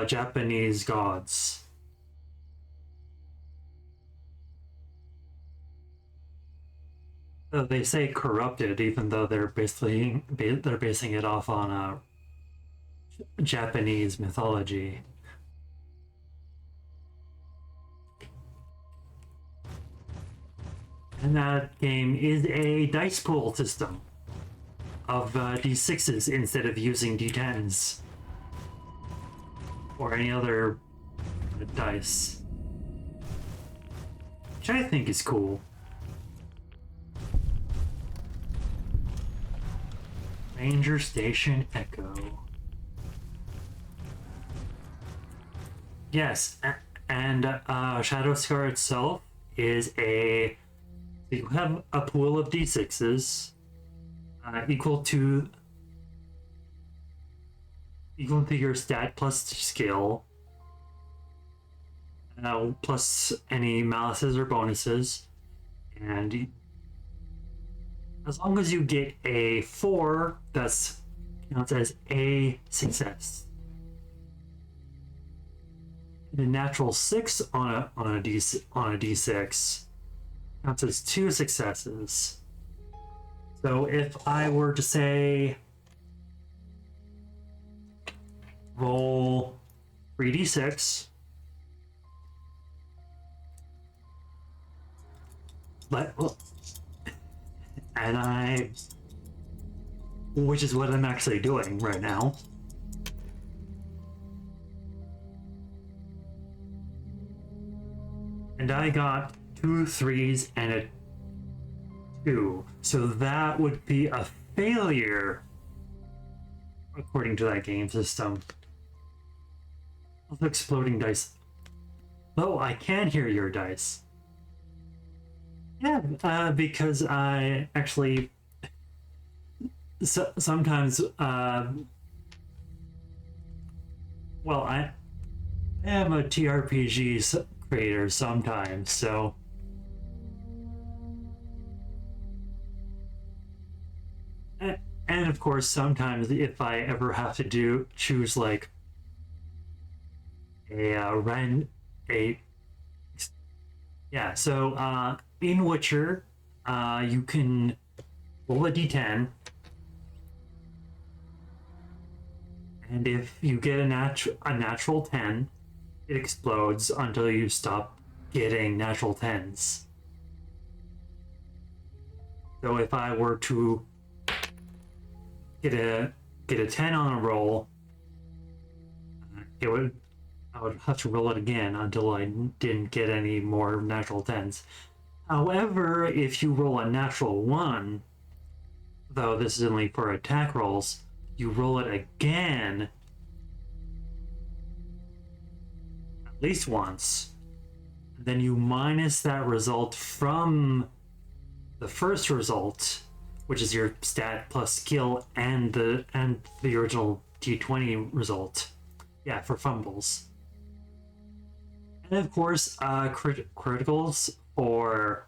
Japanese gods. So they say corrupted, even though they're basing it off on Japanese mythology. And that game is a dice pool system of d6s instead of using d10s or any other dice, which I think is cool. Ranger Station Echo. Yes, and Shadow Scar itself is you have a pool of d6s equal to your stat plus skill, plus any malices or bonuses, and as long as you get a 4, that's counts as a success. And a natural 6 on a d6 counts as 2 successes. So if I were to say roll 3d6, which is what I'm actually doing right now. And I got 2 3s and a 2. So that would be a failure according to that game system. Of exploding dice. Oh, I can hear your dice. Yeah, because I actually sometimes well, I am a TRPG creator sometimes, so and of course sometimes if I ever have to choose like so in Witcher you can roll a d10, and if you get a natural 10, it explodes until you stop getting natural 10s. So if I were to get a 10 on a roll, I would have to roll it again until I didn't get any more natural 10s. However, if you roll a natural 1, though this is only for attack rolls, you roll it again, at least once. Then you minus that result from the first result, which is your stat plus skill and the original D20 result. Yeah, for fumbles. And of course, criticals for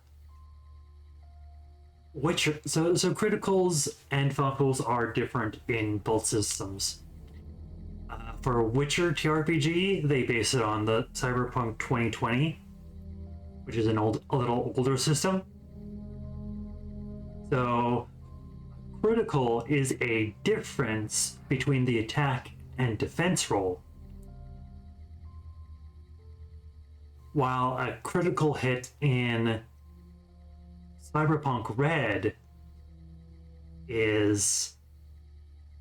Witcher. So criticals and fumbles are different in both systems. For Witcher TRPG, they base it on the Cyberpunk 2020, which is a little older system. So critical is a difference between the attack and defense roll. While a critical hit in Cyberpunk Red is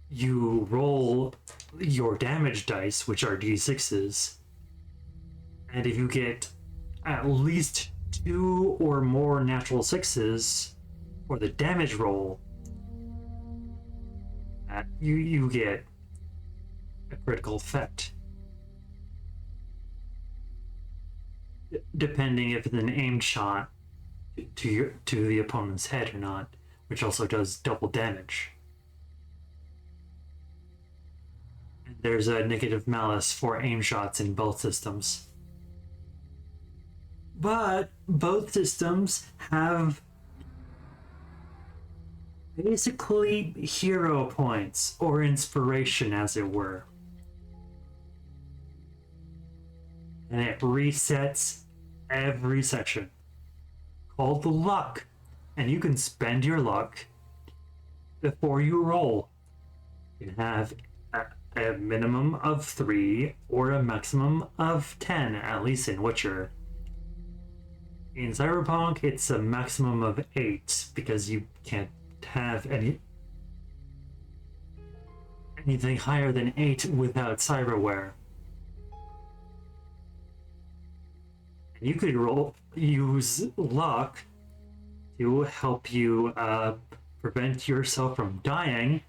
you roll your damage dice, which are d6s, and if you get at least 2 or more natural 6s for the damage roll, you get a critical effect. Depending if it's an aimed shot to the opponent's head or not, which also does double damage. And there's a negative malice for aim shots in both systems. But both systems have basically hero points, or inspiration as it were. And it resets every section, called the luck, and you can spend your luck before you roll. You can have a minimum of 3 or a maximum of 10, at least in Witcher. In Cyberpunk, it's a maximum of 8 because you can't have anything higher than 8 without cyberware. You could use luck to help you prevent yourself from dying,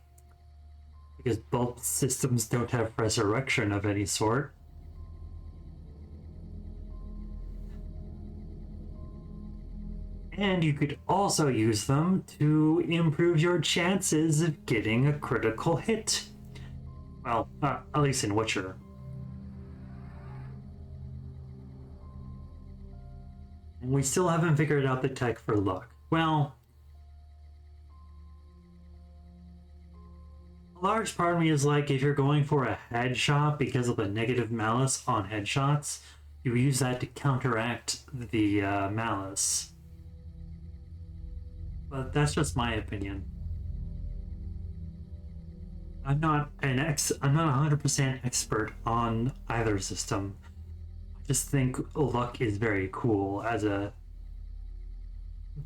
because both systems don't have resurrection of any sort. And you could also use them to improve your chances of getting a critical hit. Well, at least in Witcher. And we still haven't figured out the tech for luck. Well, a large part of me is like, if you're going for a headshot because of the negative malice on headshots, you use that to counteract the malice. But that's just my opinion. I'm not 100% expert on either system. I just think luck is very cool as a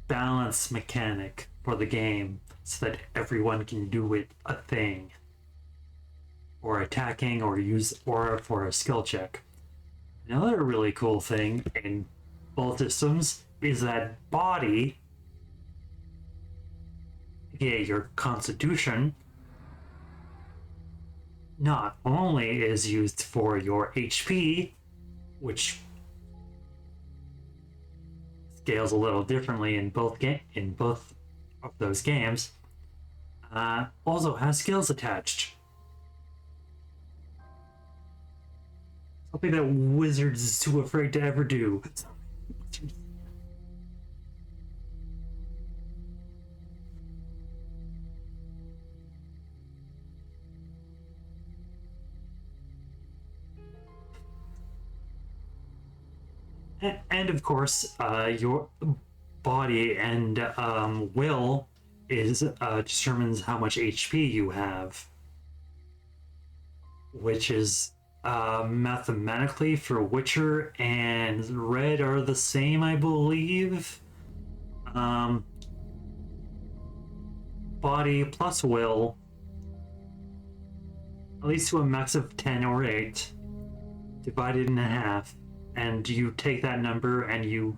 balance mechanic for the game, so that everyone can do a thing, or attacking, or for a skill check. Another really cool thing in both systems is that body, aka your constitution, not only is used for your HP, which scales a little differently in both of those games, also has skills attached. Something that Wizards is too afraid to ever do. And of course, your body and will determines how much HP you have, which is mathematically for Witcher and Red are the same, I believe. Body plus will, at least to a max of 10 or 8, divided in half. And you take that number and you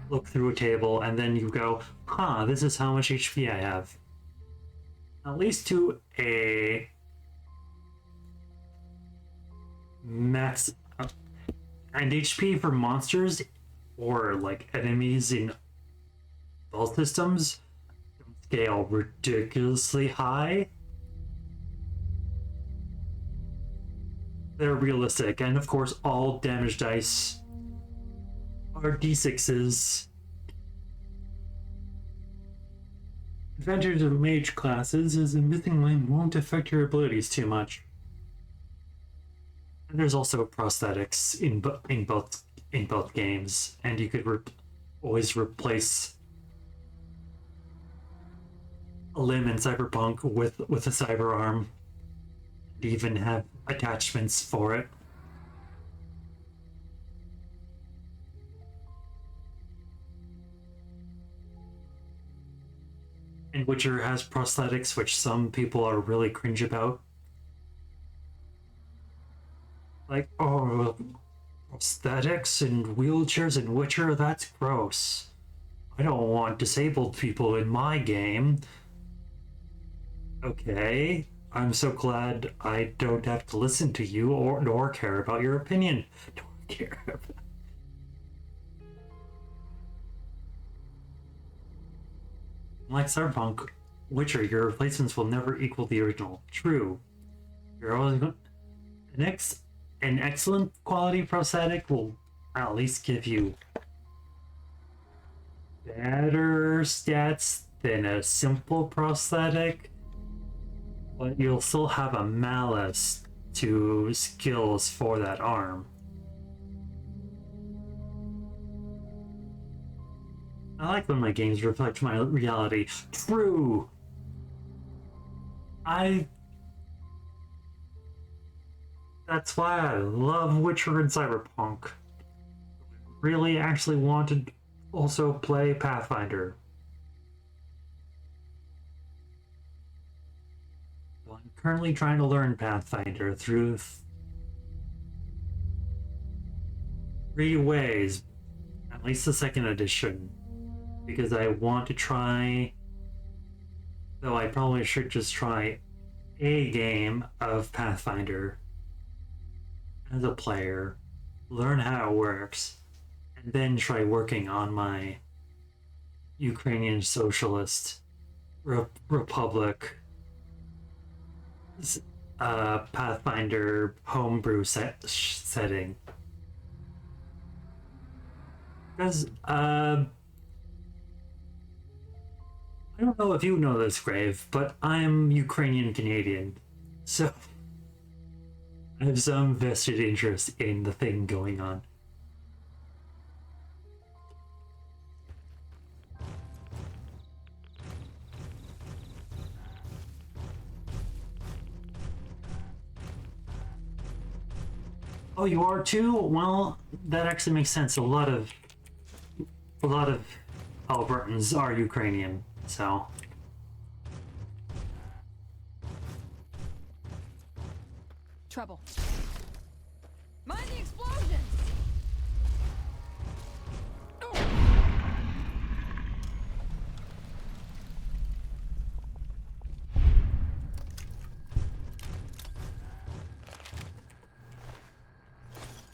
look through a table, and then you go, this is how much HP I have. At least to a max, And HP for monsters or like enemies in all systems don't scale ridiculously high. They're realistic, and of course, all damage dice are d6s. Advantage of mage classes is a missing link won't affect your abilities too much. And there's also prosthetics in both games, and you could always replace a limb in Cyberpunk with a cyber arm, and even have attachments for it. And Witcher has prosthetics, which some people are really cringe about. Like, oh, prosthetics and wheelchairs in Witcher, that's gross. I don't want disabled people in my game. Okay, I'm so glad I don't have to listen to you nor care about your opinion. Nor care about. Like Cyberpunk, Witcher, your replacements will never equal the original. True. You're always going. An excellent quality prosthetic will at least give you better stats than a simple prosthetic, but you'll still have a malice to skills for that arm. I like when my games reflect my reality. True! That's why I love Witcher and Cyberpunk. Really actually wanted to also play Pathfinder. So I'm currently trying to learn Pathfinder through 3 ways, at least the 2nd edition, because I want to try, though I probably should just try a game of Pathfinder as a player, learn how it works, and then try working on my Ukrainian Socialist Republic Pathfinder homebrew setting. Because, I don't know if you know this, Grave, but I'm Ukrainian Canadian, so I have some vested interest in the thing going on. Oh, you are too? Well, that actually makes sense. A lot of Albertans are Ukrainian, so. Trouble. Mind the explosion!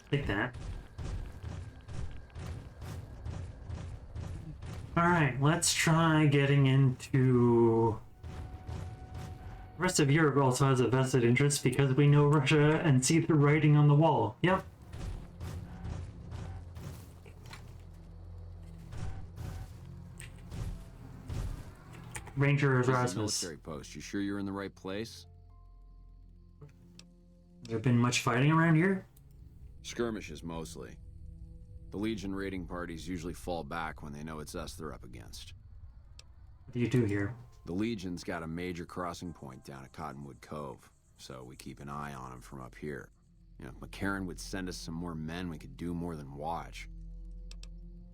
Take that. Alright, let's try getting into... The rest of Europe also has a vested interest because we know Russia and see the writing on the wall. Yep. Ranger This is a Erasmus. military post. You sure you're in the right place? There been much fighting around here? Skirmishes, mostly. The Legion raiding parties usually fall back when they know it's us they're up against. What do you do here? The Legion's got a major crossing point down at Cottonwood Cove, so we keep an eye on them from up here. You know, if McCarran would send us some more men, we could do more than watch.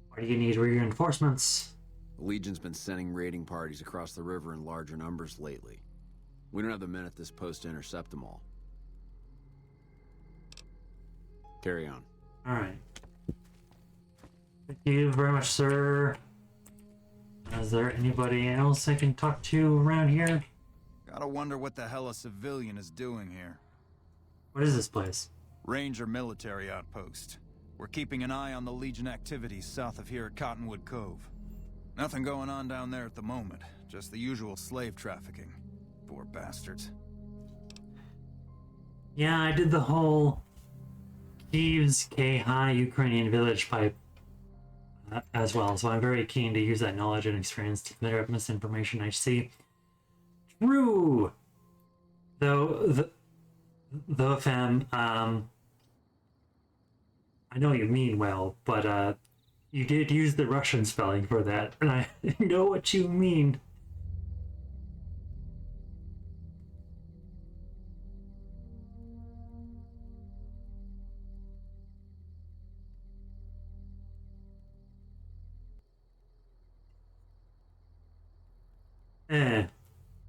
Why do you need reinforcements? The Legion's been sending raiding parties across the river in larger numbers lately. We don't have the men at this post to intercept them all. Carry on. Alright. Thank you very much, sir. Is there anybody else I can talk to around here? Gotta wonder what the hell a civilian is doing here. What is this place? Ranger military outpost. We're keeping an eye on the Legion activities south of here at Cottonwood Cove. Nothing going on down there at the moment, just the usual slave trafficking. Poor bastards. Yeah, I did the whole Kiev's K-High Ukrainian village pipe as well, so I'm very keen to use that knowledge and experience to clear up misinformation I see. True! Though, fam, I know you mean well, but, you did use the Russian spelling for that, and I know what you mean.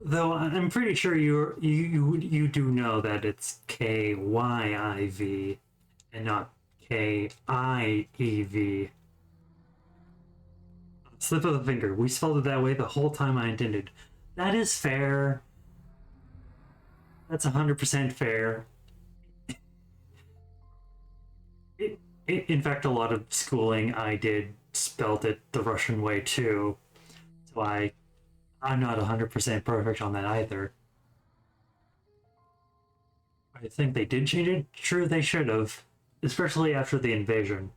Though I'm pretty sure you do know that it's Kyiv and not Kiev. Slip of the finger. We spelled it that way the whole time I intended. That is fair. That's 100% fair. In fact, a lot of schooling I did spelled it the Russian way too. So I'm not 100% perfect on that either. I think they did change it. True, they should have. Especially after the invasion.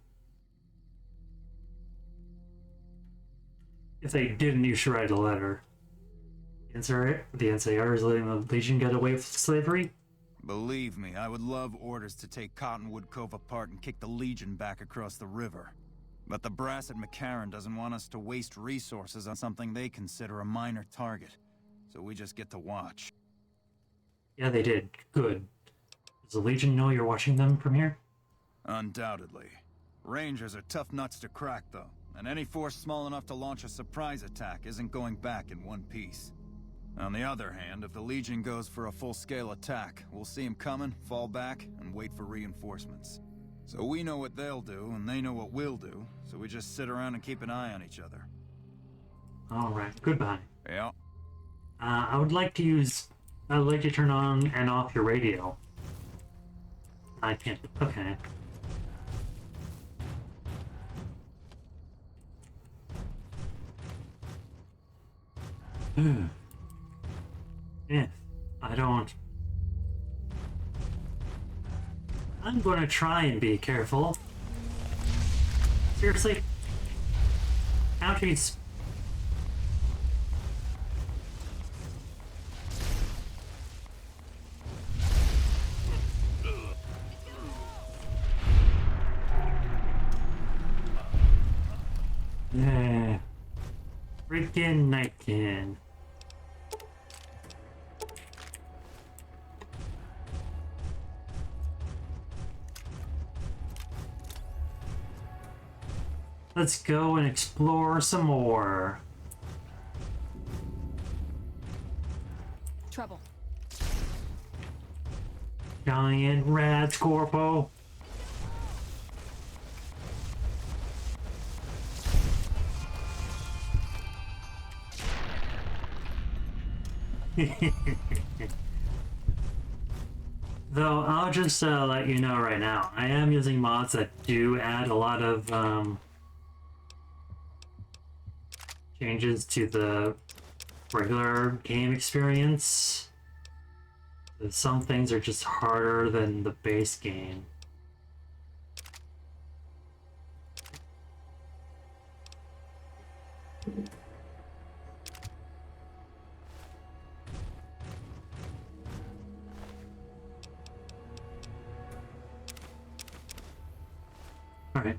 If they didn't, you should write a letter. The NCR is letting the Legion get away with slavery? Believe me, I would love orders to take Cottonwood Cove apart and kick the Legion back across the river. But the brass at McCarran doesn't want us to waste resources on something they consider a minor target. So we just get to watch. Yeah, they did. Good. Does the Legion know you're watching them from here? Undoubtedly. Rangers are tough nuts to crack, though. And any force small enough to launch a surprise attack isn't going back in one piece. On the other hand, if the Legion goes for a full-scale attack, we'll see them coming, fall back, and wait for reinforcements. So we know what they'll do, and they know what we'll do, so we just sit around and keep an eye on each other. Alright, goodbye. Yeah. I would like to turn on and off your radio. I can't. Okay. If I don't... I'm gonna try and be careful. Seriously? Ouchies. Yeah. Freaking Nightkin. Let's go and explore some more. Trouble. Giant rats, Corpo. Though, I'll just let you know right now, I am using mods that do add a lot of changes to the regular game experience. Some things are just harder than the base game. Alright.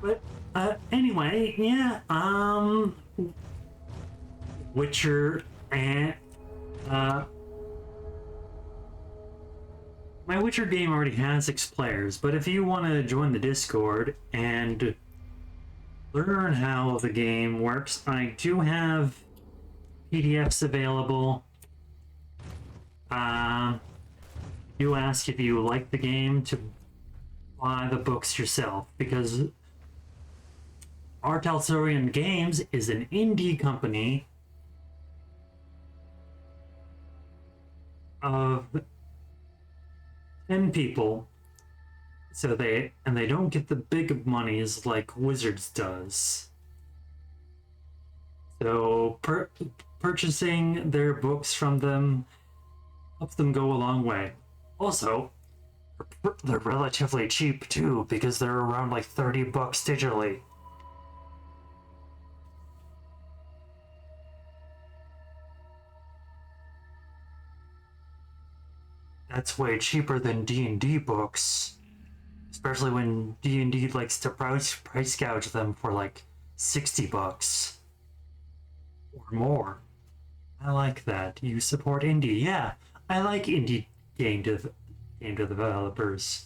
But, anyway, yeah, Witcher and, my Witcher game already has 6 players, but if you want to join the Discord and learn how the game works, I do have PDFs available. Do ask if you like the game to buy the books yourself, because Artalsorian Games is an indie company of 10 people. So they don't get the big monies like Wizards does. So purchasing their books from them helps them go a long way. Also, they're relatively cheap too because they're around like $30 digitally. That's way cheaper than D&D books. Especially when D&D likes to price gouge them for like $60 or more. I like that. You support indie. Yeah, I like indie game developers.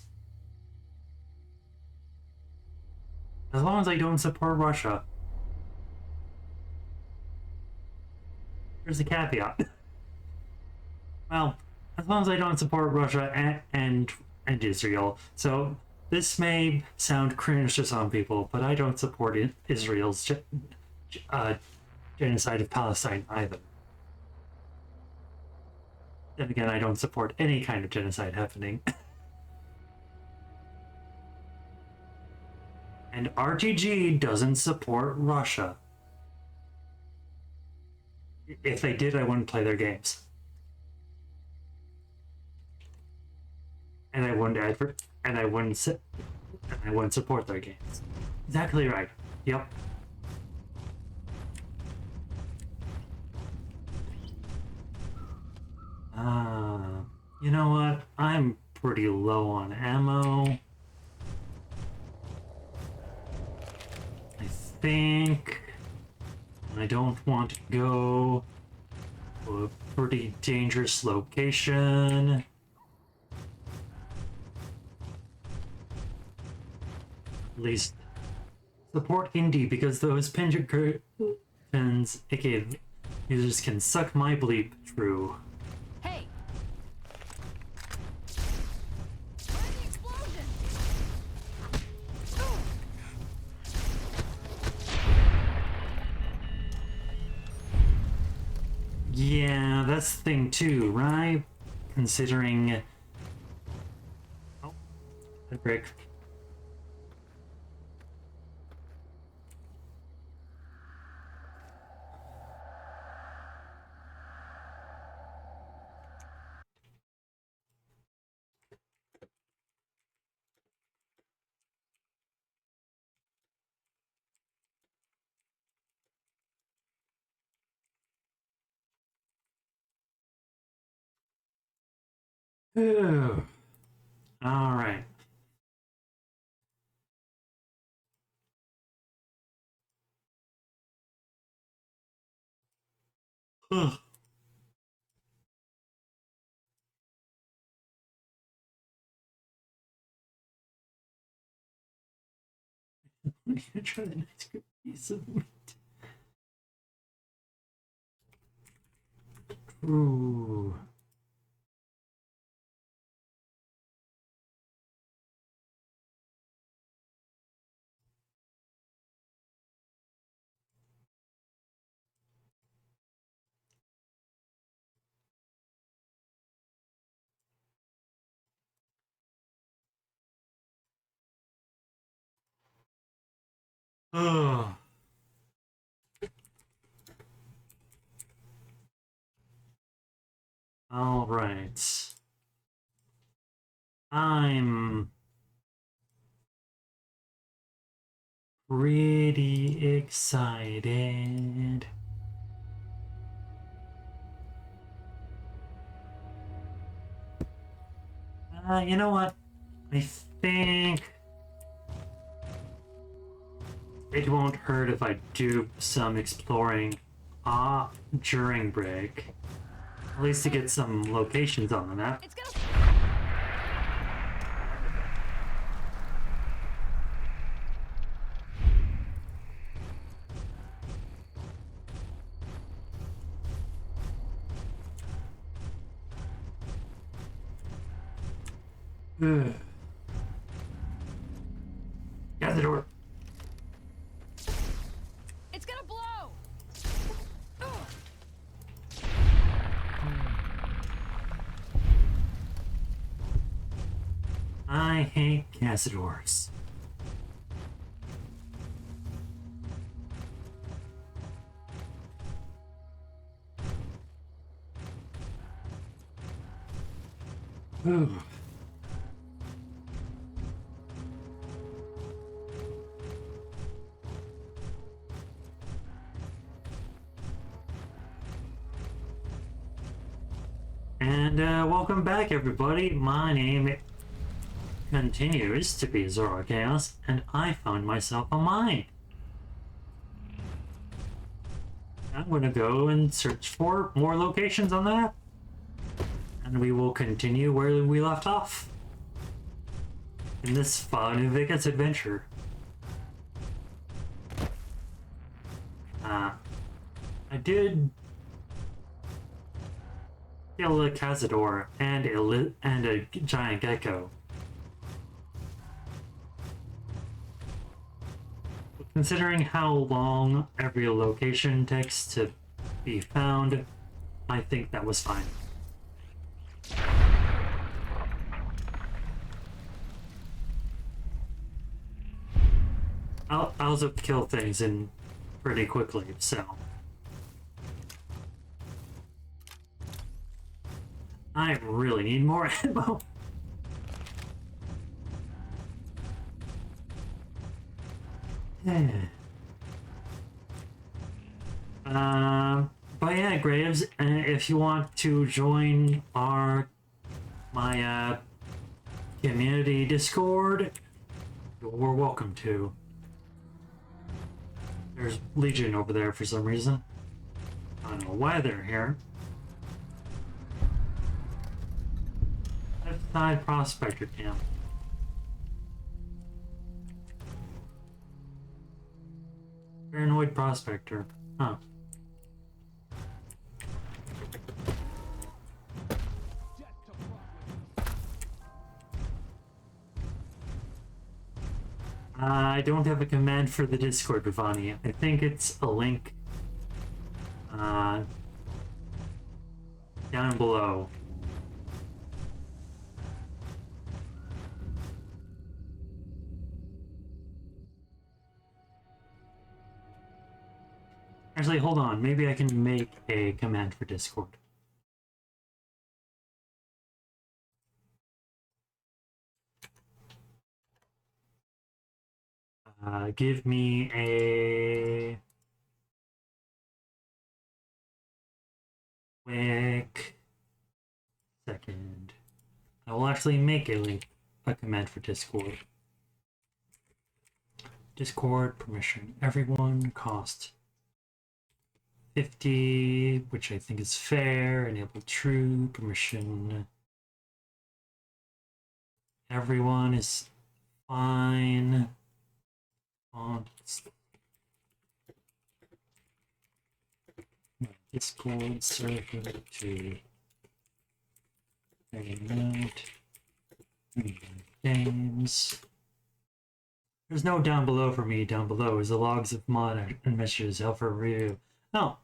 As long as I don't support Russia. There's a caveat. Well, as long as I don't support Russia and Israel. So this may sound cringe to some people, but I don't support Israel's genocide of Palestine either. Then again, I don't support any kind of genocide happening. And RTG doesn't support Russia. If they did, I wouldn't play their games. And I wouldn't support their games. Exactly right. Yep. You know what? I'm pretty low on ammo. I think I don't want to go to a pretty dangerous location. At least support indie because those pins, aka users, can suck my bleep true. Hey! Find the explosion! Yeah, that's the thing too, right? Considering... Oh, that break. All right. Ugh. I'm gonna try the next good piece of meat. Ooh. Oh. All right. I'm pretty excited. You know what? I think it won't hurt if I do some exploring during break. At least to get some locations on the map. It's gonna... Ugh. Get out the door. It's gonna blow! I hate cazadors. Ooh. And welcome back, everybody. My name continues to be Zoro Chaos, and I found myself a mine. I'm gonna go and search for more locations on the map, and we will continue where we left off in this fun and vigorous adventure. I did kill a cazador and a giant gecko. Considering how long every location takes to be found, I think that was fine. I'll also kill things in pretty quickly, so I really need more ammo. But yeah, Graves, if you want to join my community Discord, you're welcome to. There's Legion over there for some reason. I don't know why they're here. Left side prospector camp. Paranoid prospector. Huh. I don't have a command for the Discord, Vivani. I think it's a link down below. Actually, hold on. Maybe I can make a command for Discord. Give me a quick second. I will actually make a command for Discord. Discord permission. Everyone, cost 50, which I think is fair. Enable true permission. Everyone is fine. Discord server to remote games. There's no down below for me. Down below is the logs of mod and messages help for review. Oh,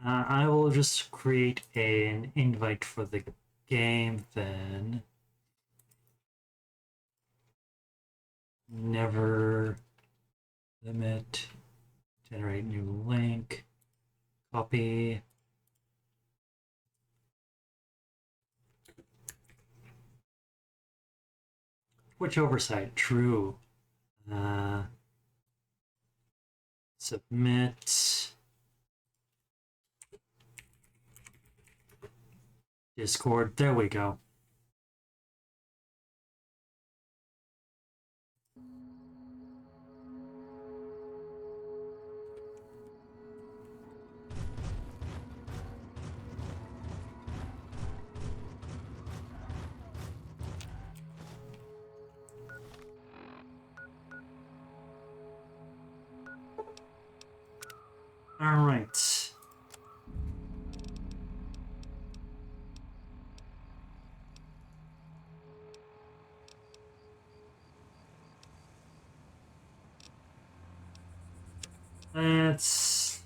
I will just create an invite for the game then. Never limit, generate new link, copy. Which oversight? True. Submit. Discord. There we go. All right. Let's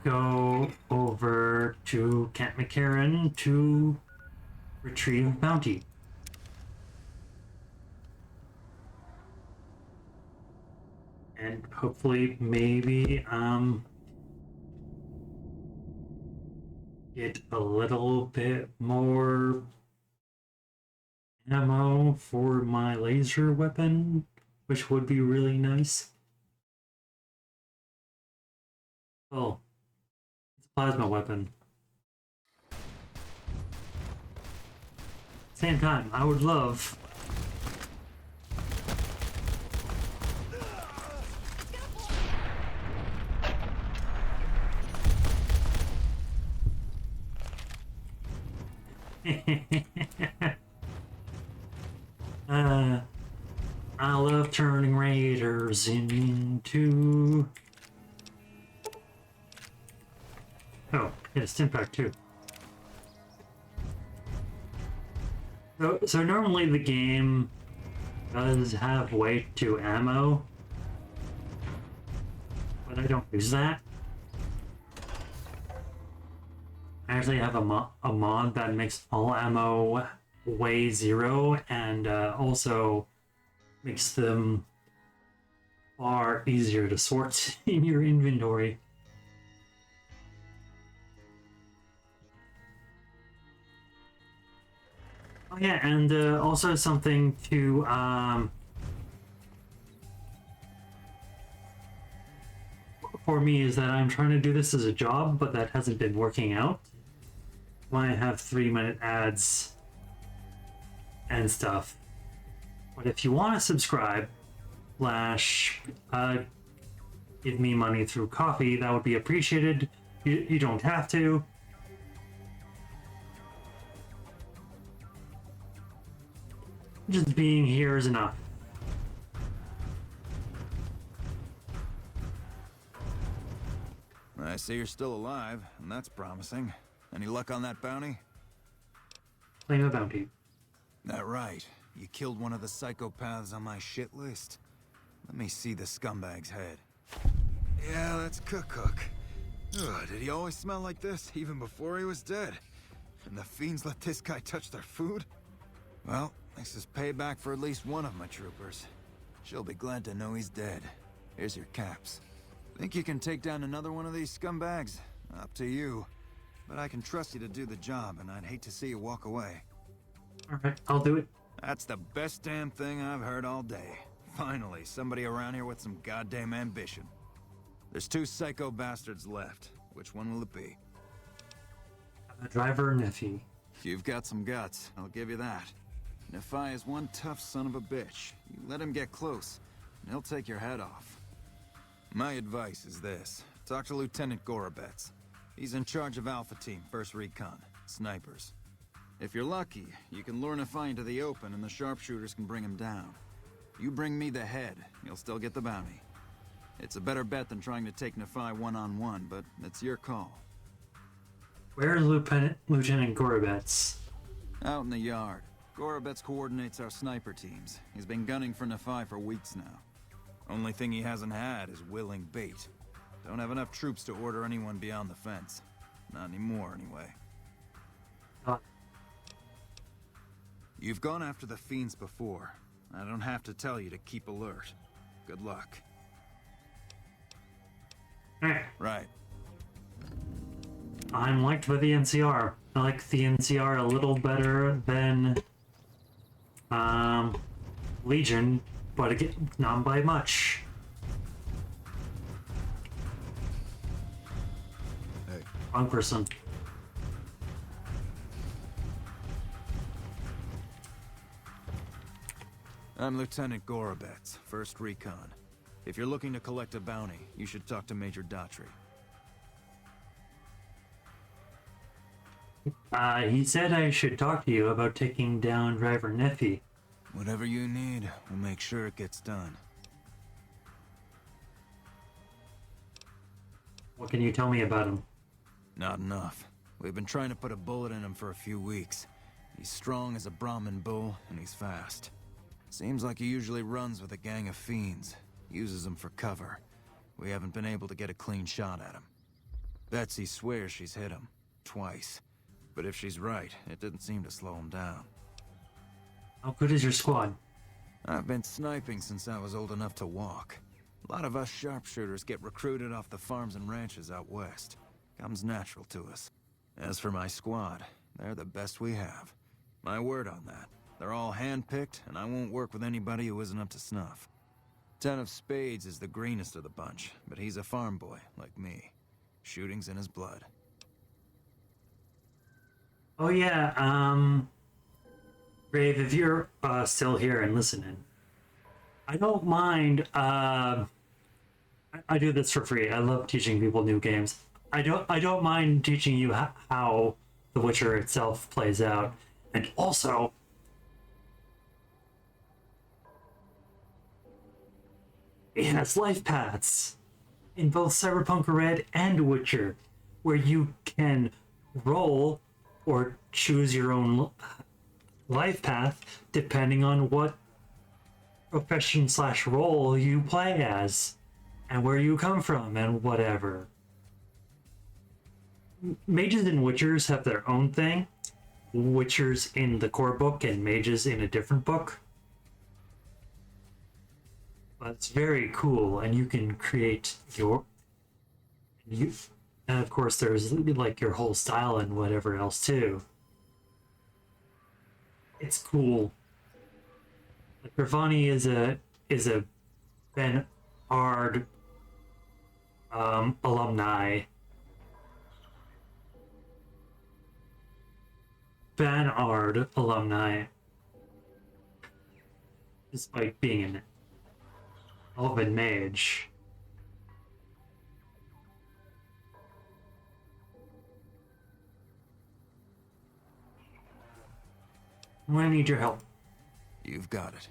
go over to Camp McCarran to retrieve bounty. And hopefully, maybe, get a little bit more ammo for my laser weapon, which would be really nice. Oh, it's a plasma weapon. Same time, I would love I love turning raiders into... Oh, yeah, Stimpack too. So normally the game does have weight to ammo, but I don't use that. I actually have a mod that makes all ammo weigh 0 and also makes them far easier to sort in your inventory. Oh yeah, and also something to for me is that I'm trying to do this as a job, but that hasn't been working out. When I have 3-minute ads and stuff. But if you want to subscribe, slash give me money through coffee, that would be appreciated. You don't have to. Just being here is enough. I see you're still alive, and that's promising. Any luck on that bounty? Claim a bounty. That right. You killed one of the psychopaths on my shit list. Let me see the scumbag's head. Yeah, that's Cook. Ugh, did he always smell like this, even before he was dead? And the fiends let this guy touch their food? Well, this is payback for at least one of my troopers. She'll be glad to know he's dead. Here's your caps. Think you can take down another one of these scumbags? Up to you. But I can trust you to do the job, and I'd hate to see you walk away. Alright, I'll do it. That's the best damn thing I've heard all day. Finally, somebody around here with some goddamn ambition. There's 2 psycho bastards left. Which one will it be? Driver Nephi. You've got some guts, I'll give you that. Nephi is one tough son of a bitch. You let him get close, and he'll take your head off. My advice is this. Talk to Lieutenant Gorobets. He's in charge of Alpha Team, 1st Recon. Snipers. If you're lucky, you can lure Nephi into the open and the sharpshooters can bring him down. You bring me the head, you'll still get the bounty. It's a better bet than trying to take Nephi one-on-one, but it's your call. Where's Lieutenant Gorobets? Out in the yard. Gorobets coordinates our sniper teams. He's been gunning for Nephi for weeks now. Only thing he hasn't had is willing bait. Don't have enough troops to order anyone beyond the fence. Not anymore, anyway. You've gone after the fiends before. I don't have to tell you to keep alert. Good luck. Alright. Right. I'm liked by the NCR. I like the NCR a little better than Legion, but again, not by much. Hey. Wrong person. I'm Lieutenant Gorobets, 1st Recon. If you're looking to collect a bounty, you should talk to Major Daughtry. He said I should talk to you about taking down Driver Nephi. Whatever you need, we'll make sure it gets done. What can you tell me about him? Not enough. We've been trying to put a bullet in him for a few weeks. He's strong as a Brahmin bull, and he's fast. Seems like he usually runs with a gang of fiends. Uses them for cover. We haven't been able to get a clean shot at him. Betsy swears she's hit him. Twice. But if she's right, it didn't seem to slow him down. How good is your squad? I've been sniping since I was old enough to walk. A lot of us sharpshooters get recruited off the farms and ranches out west. Comes natural to us. As for my squad, they're the best we have. My word on that. They're all handpicked, and I won't work with anybody who isn't up to snuff. Ten of Spades is the greenest of the bunch, but he's a farm boy, like me. Shooting's in his blood. Oh yeah, Brave, if you're still here and listening, I don't mind. I do this for free. I love teaching people new games. I don't mind teaching you how The Witcher itself plays out, and also it has life paths in both Cyberpunk Red and Witcher, where you can roll or choose your own life path depending on what profession / role you play as and where you come from and whatever. Mages and Witchers have their own thing. Witchers in the core book and mages in a different book. But it's very cool, and you can create and of course there's like your whole style and whatever else too. It's cool. Like Ravani is a Ben Ard alumni. Van Ard alumni, despite being an elven mage. I need your help. You've got it.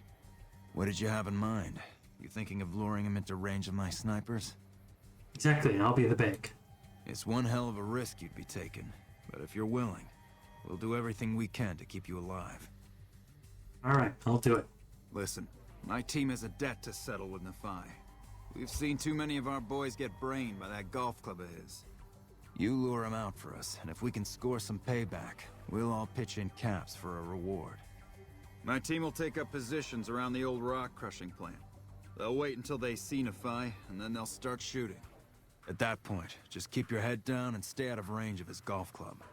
What did you have in mind? You thinking of luring him into range of my snipers? Exactly, I'll be the bait. It's one hell of a risk you'd be taking, but if you're willing, we'll do everything we can to keep you alive. Alright, I'll do it. Listen, my team has a debt to settle with Nephi. We've seen too many of our boys get brained by that golf club of his. You lure him out for us, and if we can score some payback, we'll all pitch in caps for a reward. My team will take up positions around the old rock-crushing plant. They'll wait until they see Nephi, and then they'll start shooting. At that point, just keep your head down and stay out of range of his golf club.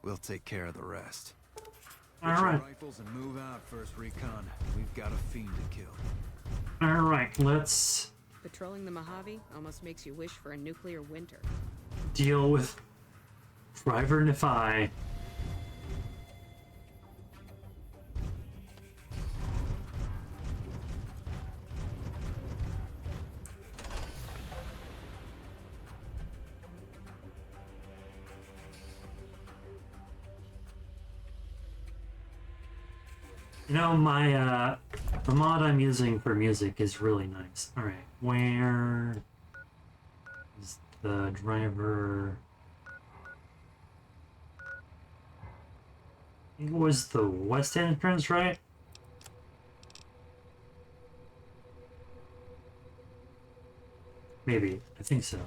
We'll take care of the rest. Get your rifles and move out, First Recon. We've got a fiend to kill. Alright, let's Patrolling the Mojave almost makes you wish for a nuclear winter. deal with Driver Nephi. You know, the mod I'm using for music is really nice. Alright, where is the driver? I think it was the west entrance, right? Maybe, I think so.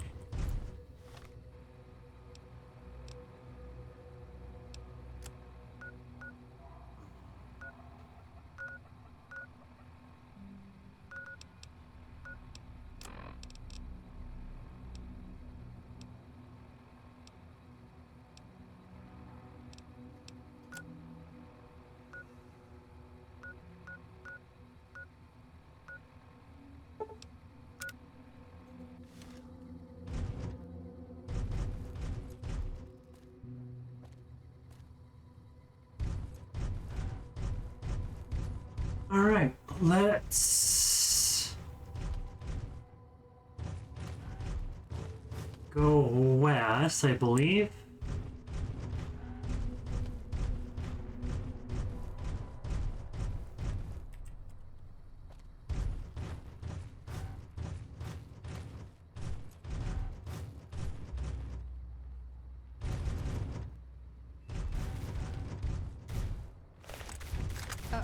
Alright, let's go west, I believe. Uh-oh.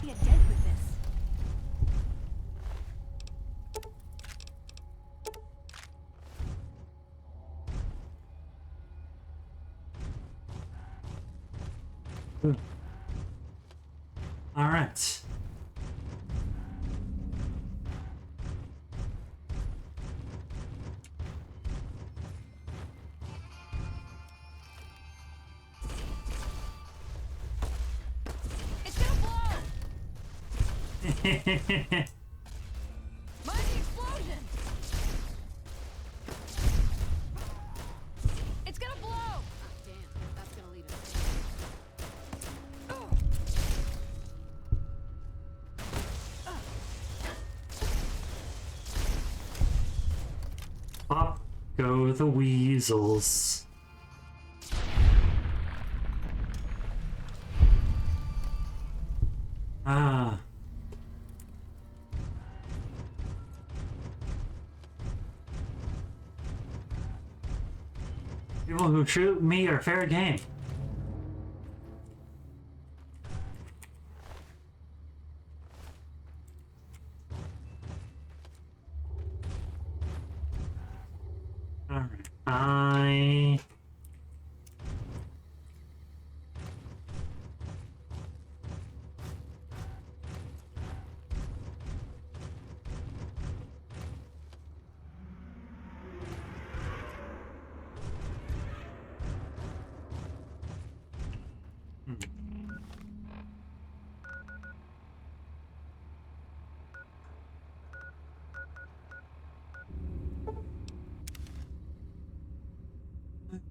Get dead with this. Alright. It's gonna blow! Mind the explosion! It's gonna blow! Ah, damn. That's gonna lead us. Pop go the weasels. Ah. People who shoot me are fair game. Alright.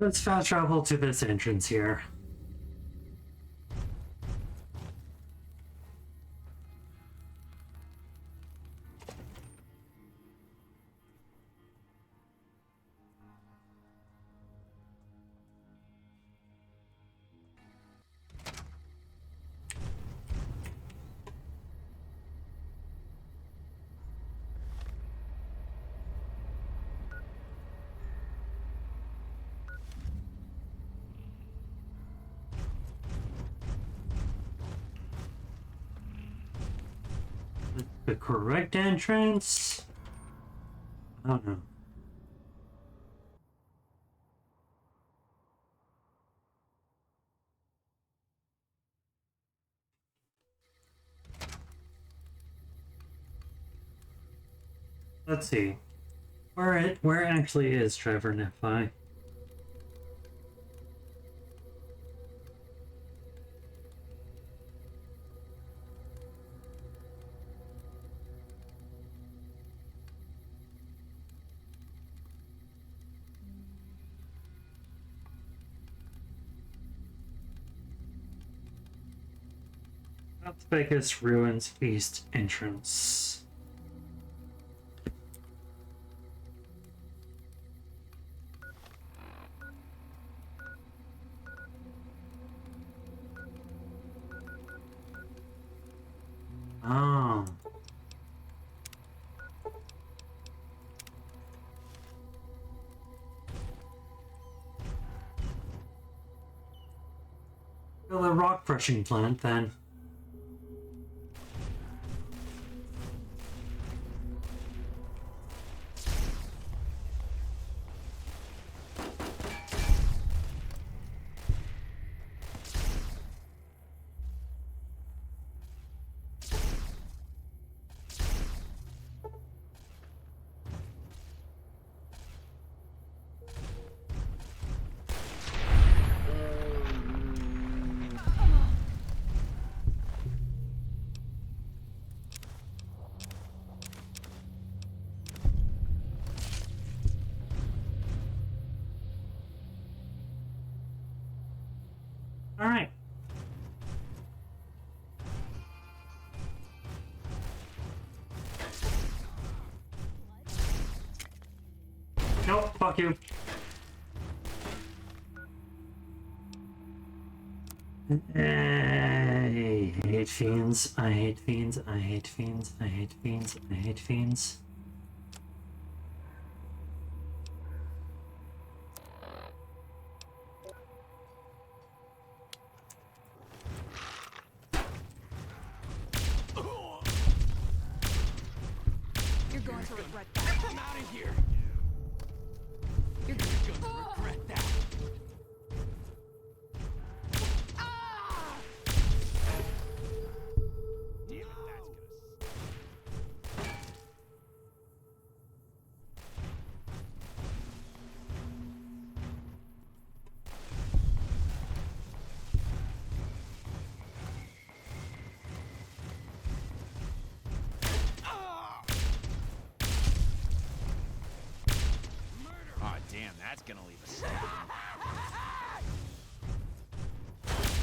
Let's fast travel to this entrance here. The correct entrance? I don't know. Let's see. Where actually is Trevor Nephi? Las Vegas Ruins East entrance. Oh. Well, a rock crushing plant then. All right. Nope, fuck you. I hate fiends. I hate fiends. I hate fiends. I hate fiends. I hate fiends. You're going to regret that. I'm out of here. You're You're gonna regret that. That's gonna leave a stab.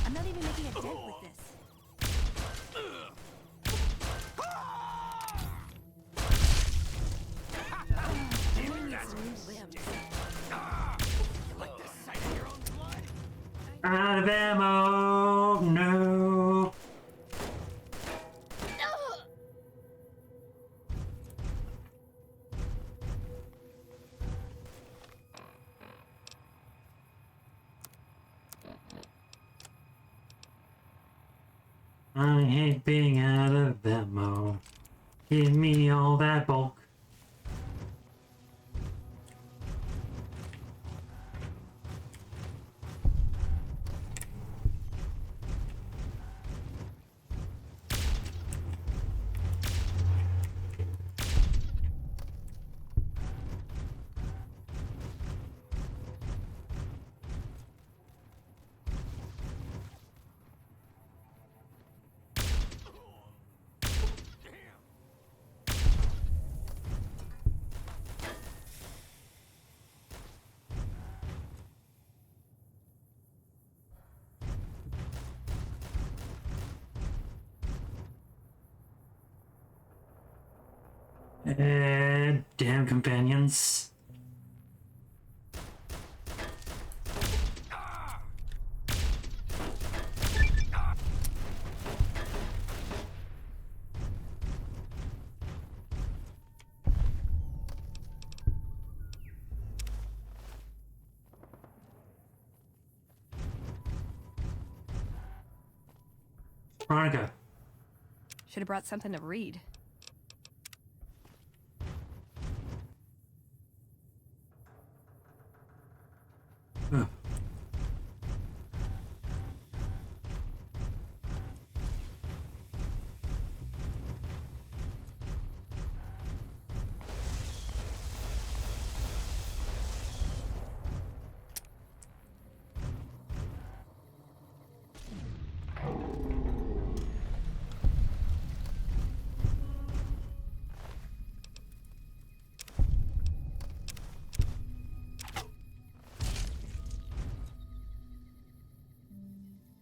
I'm not even making a dent with this. Out of ammo! No! I hate being out of ammo. Give me all that bulk. Damn companions. Veronica. Should have brought something to read. Ugh.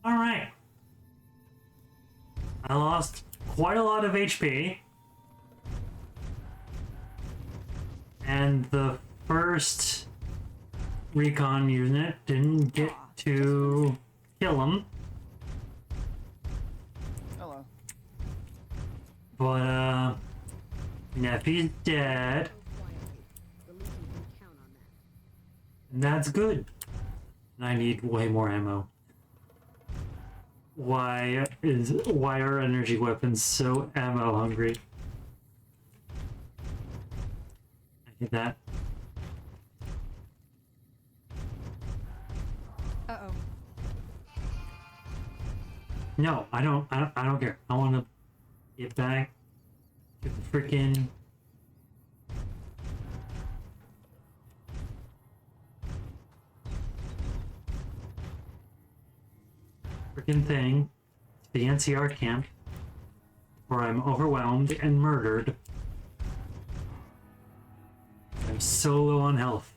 Alright. I lost quite a lot of HP. And the first recon unit didn't get to kill him. Hello. But, Neffy's dead. And that's good. And I need way more ammo. Why are energy weapons so ammo hungry? I hate that. Uh-oh. No, I don't care. I want to get back to the freaking thing, the NCR camp, where I'm overwhelmed and murdered. I'm so low on health.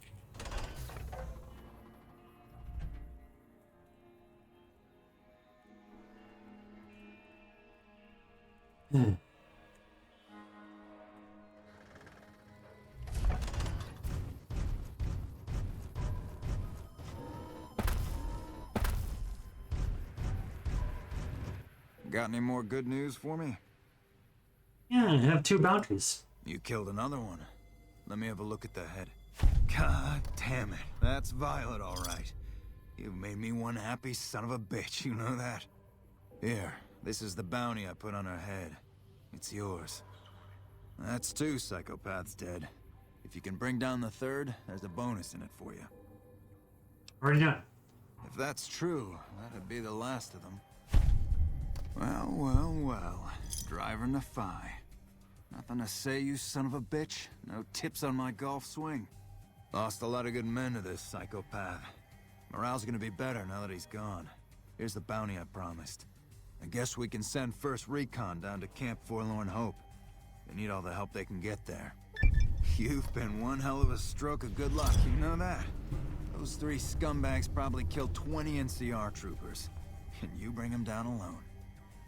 Got any more good news for me? Yeah, I have 2 bounties. You killed another one. Let me have a look at the head. God damn it. That's Violet, all right. You made me one happy son of a bitch, you know that? Here, this is the bounty I put on her head. It's yours. That's 2 psychopaths dead. If you can bring down the 3rd, there's a bonus in it for you. Already done. If that's true, that'd be the last of them. Well, well, well. Driver Nephi. Nothing to say, you son of a bitch? No tips on my golf swing? Lost a lot of good men to this psychopath. Morale's gonna be better now that he's gone. Here's the bounty I promised. I guess we can send first recon down to Camp Forlorn Hope. They need all the help they can get there. You've been one hell of a stroke of good luck, you know that? Those 3 scumbags probably killed 20 NCR troopers. And you bring them down alone.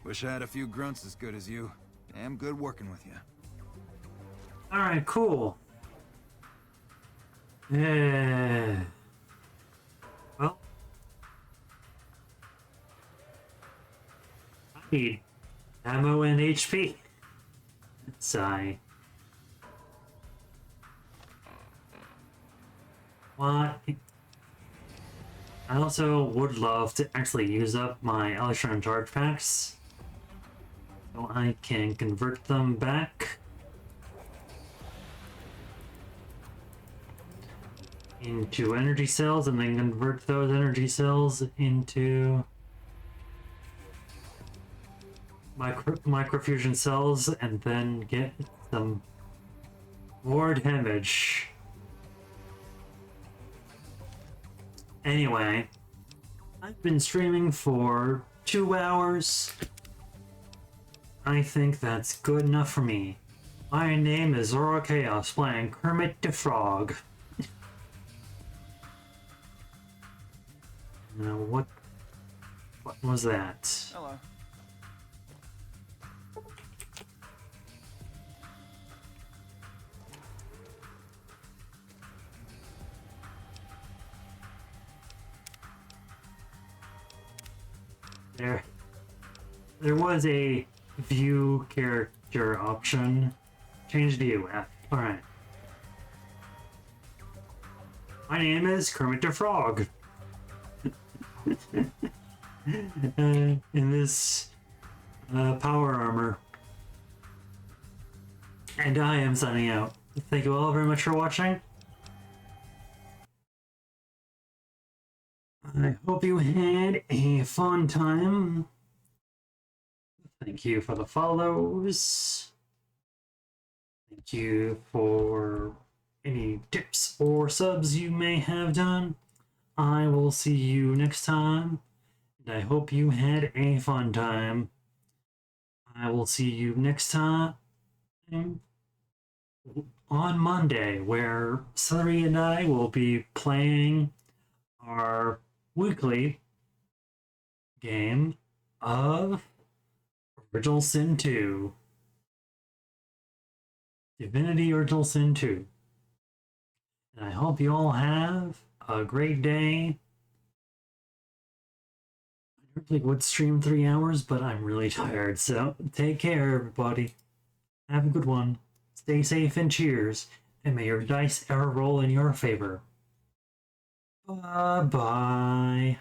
Wish I had a few grunts as good as you. Damn good working with you. Alright, cool. Yeah. Well, I need ammo and HP. Sigh. What? I also would love to actually use up my electron charge packs, so I can convert them back into energy cells and then convert those energy cells into microfusion cells and then get some more damage. Anyway, I've been streaming for 2 hours. I think that's good enough for me. My name is Zoro Chaos, playing Kermit de Frog. Now, what was that? Hello. There was a view character option. Change view. Alright. My name is Kermit the Frog. In this power armor. And I am signing out. Thank you all very much for watching. I hope you had a fun time. Thank you for the follows. Thank you for any tips or subs you may have done. I will see you next time. And I hope you had a fun time. I will see you next time on Monday, where Celery and I will be playing our weekly game of Original Sin 2. Divinity Original Sin 2. And I hope you all have a great day. I really would stream 3 hours, but I'm really tired, so take care, everybody. Have a good one. Stay safe and cheers, and may your dice ever roll in your favor. Bye-bye.